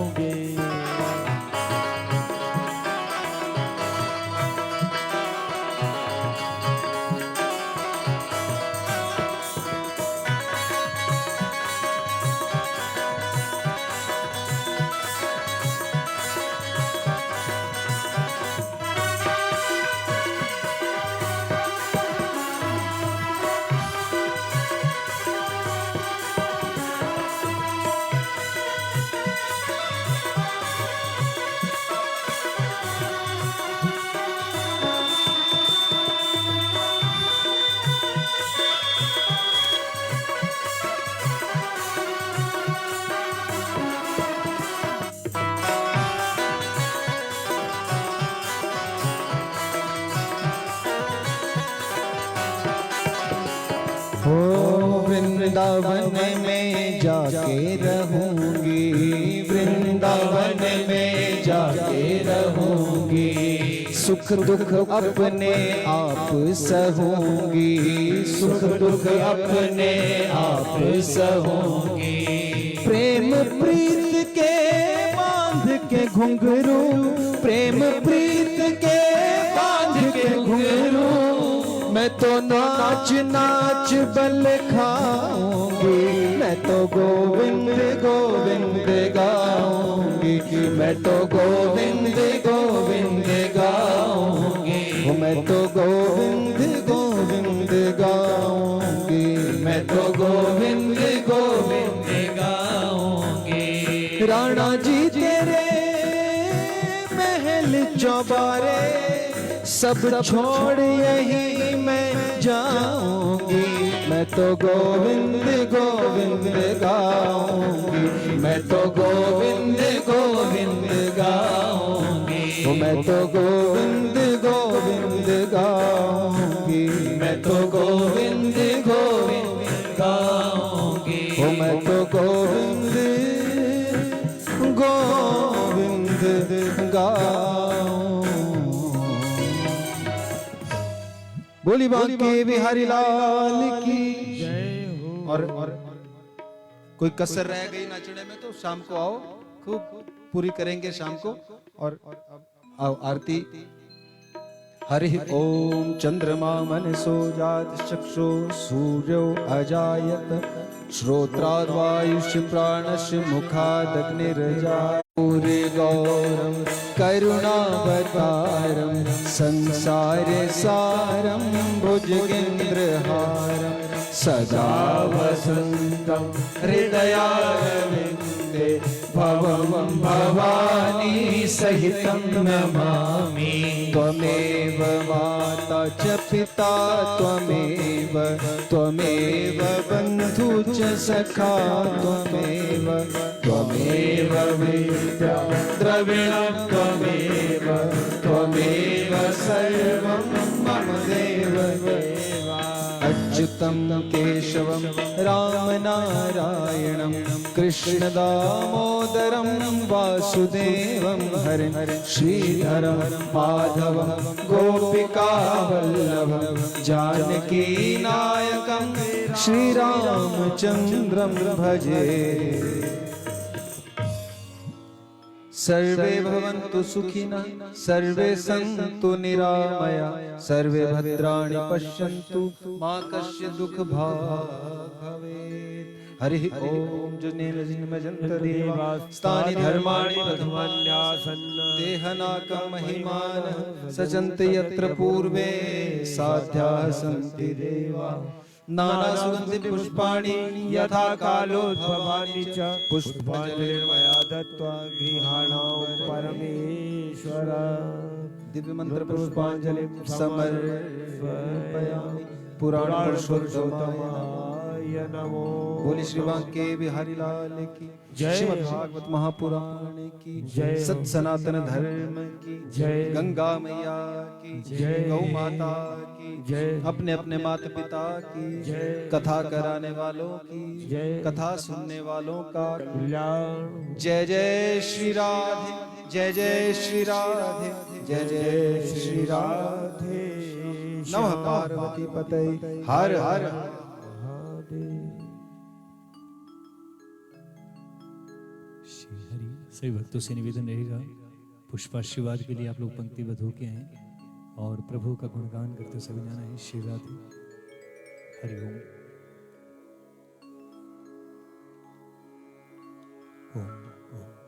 वृंदावन में जाके रहूंगी, वृंदावन में जाके रहूंगी, सुख दुख अपने आप सहूंगी, सुख दुख अपने आप सहूंगी। प्रेम प्रीत के बांध के घुंघरू, प्रेम प्रीत के बांध के घुंघरू, मैं तो नाच नाच बल खाऊंगी, मैं तो गोविंद गोविंद गाऊंगी, मैं तो गोविंद गोविंद गाऊंगी, मैं तो गोविंद गोविंद गाऊंगी, मैं तो गोविंद गोविंद गाऊंगी। राणा जी तेरे महल चौबारे सब छोड़ यही मैं जाऊंगी, मैं तो गोविंद गोविंद गाऊंगी, मैं तो गोविंद गोविंद गाऊंगी, मैं तो गोविंद गोविंद गाऊंगी, मैं तो गोविंद गोविंद गाऊंगी, मैं तो गोविंद गोविंद गाऊंगी। बोली बांके बिहारी लाल की जय हो। और कोई कसर रह गई नाचने में तो शाम को आओ, खूब पूरी करेंगे शाम को। और आओ आरती। हरि ओम चंद्रमा मनसो जात चक्षु सूर्यो अजायत श्रोत्राद् वायुष्य प्राणस्य मुखादग्निर्जायते गौरम करुणावतारम संसार सारम भुजगेन्द्रहारम सदा वसंतम हृदयारविंदे भवम भवानी सहितं नमामि। त्वमेव माता च पिता त्वमेव त्वमेव बन्धु च सखा त्वमेव त्वमेव विद्या द्रविणं त्वमेव त्वमेव सर्वं मम देव देवा। अच्युतं केशवं राम नारायणं कृष्ण दामोदरं वासुदेवं हरिं श्रीधरं माधवं गोपिका वल्लभं जानकी नायकं श्रीरामचन्द्रं भजे। सर्वे भवन्तु सुखिनः सर्वे सन्तु निरामया सर्वे भद्राणि पश्यन्तु मा कश्चित् दुःखभाग् भवेत्। हरि ओम जनेन जिन्मजन्त देवास्तानि धर्माणि प्रथमान्यासन्न देहनाकं महिमानः सचन्त यत्र पूर्वे साध्याः सन्ति देवा। नाना सुगन्धि पुष्पाणि यथा कालोद्भवानि च पुष्पाञ्जलिर्मया दत्त्वा गृहाणां परमेश्वर। दिव्य मंत्र पुष्पाञ्जलिं समर्पयामि। पुराण पुरुषोत्तमाय नमो बोले श्री बांके बिहारी लाल की जय। श्रीमद् भागवत महापुराण की जय। सत सनातन धर्म की जय। गंगा मैया की जय। गौ माता की जय। अपने अपने माता पिता की जय। कथा कराने वालों की जय। कथा सुनने वालों का कल्याण। जय जय श्री राधे जय जय श्री राधे जय जय श्री राधे नमः पार्वती पते हर हर महादेव। श्री हरि। सभी भक्तों से निवेदन रहेगा, पुष्पाशीर्वाद के लिए आप लोग पंक्तिबद्ध होके आए और प्रभु का गुणगान करते सभी जाना है। श्री राधे। हरि ओम। ओम ओम।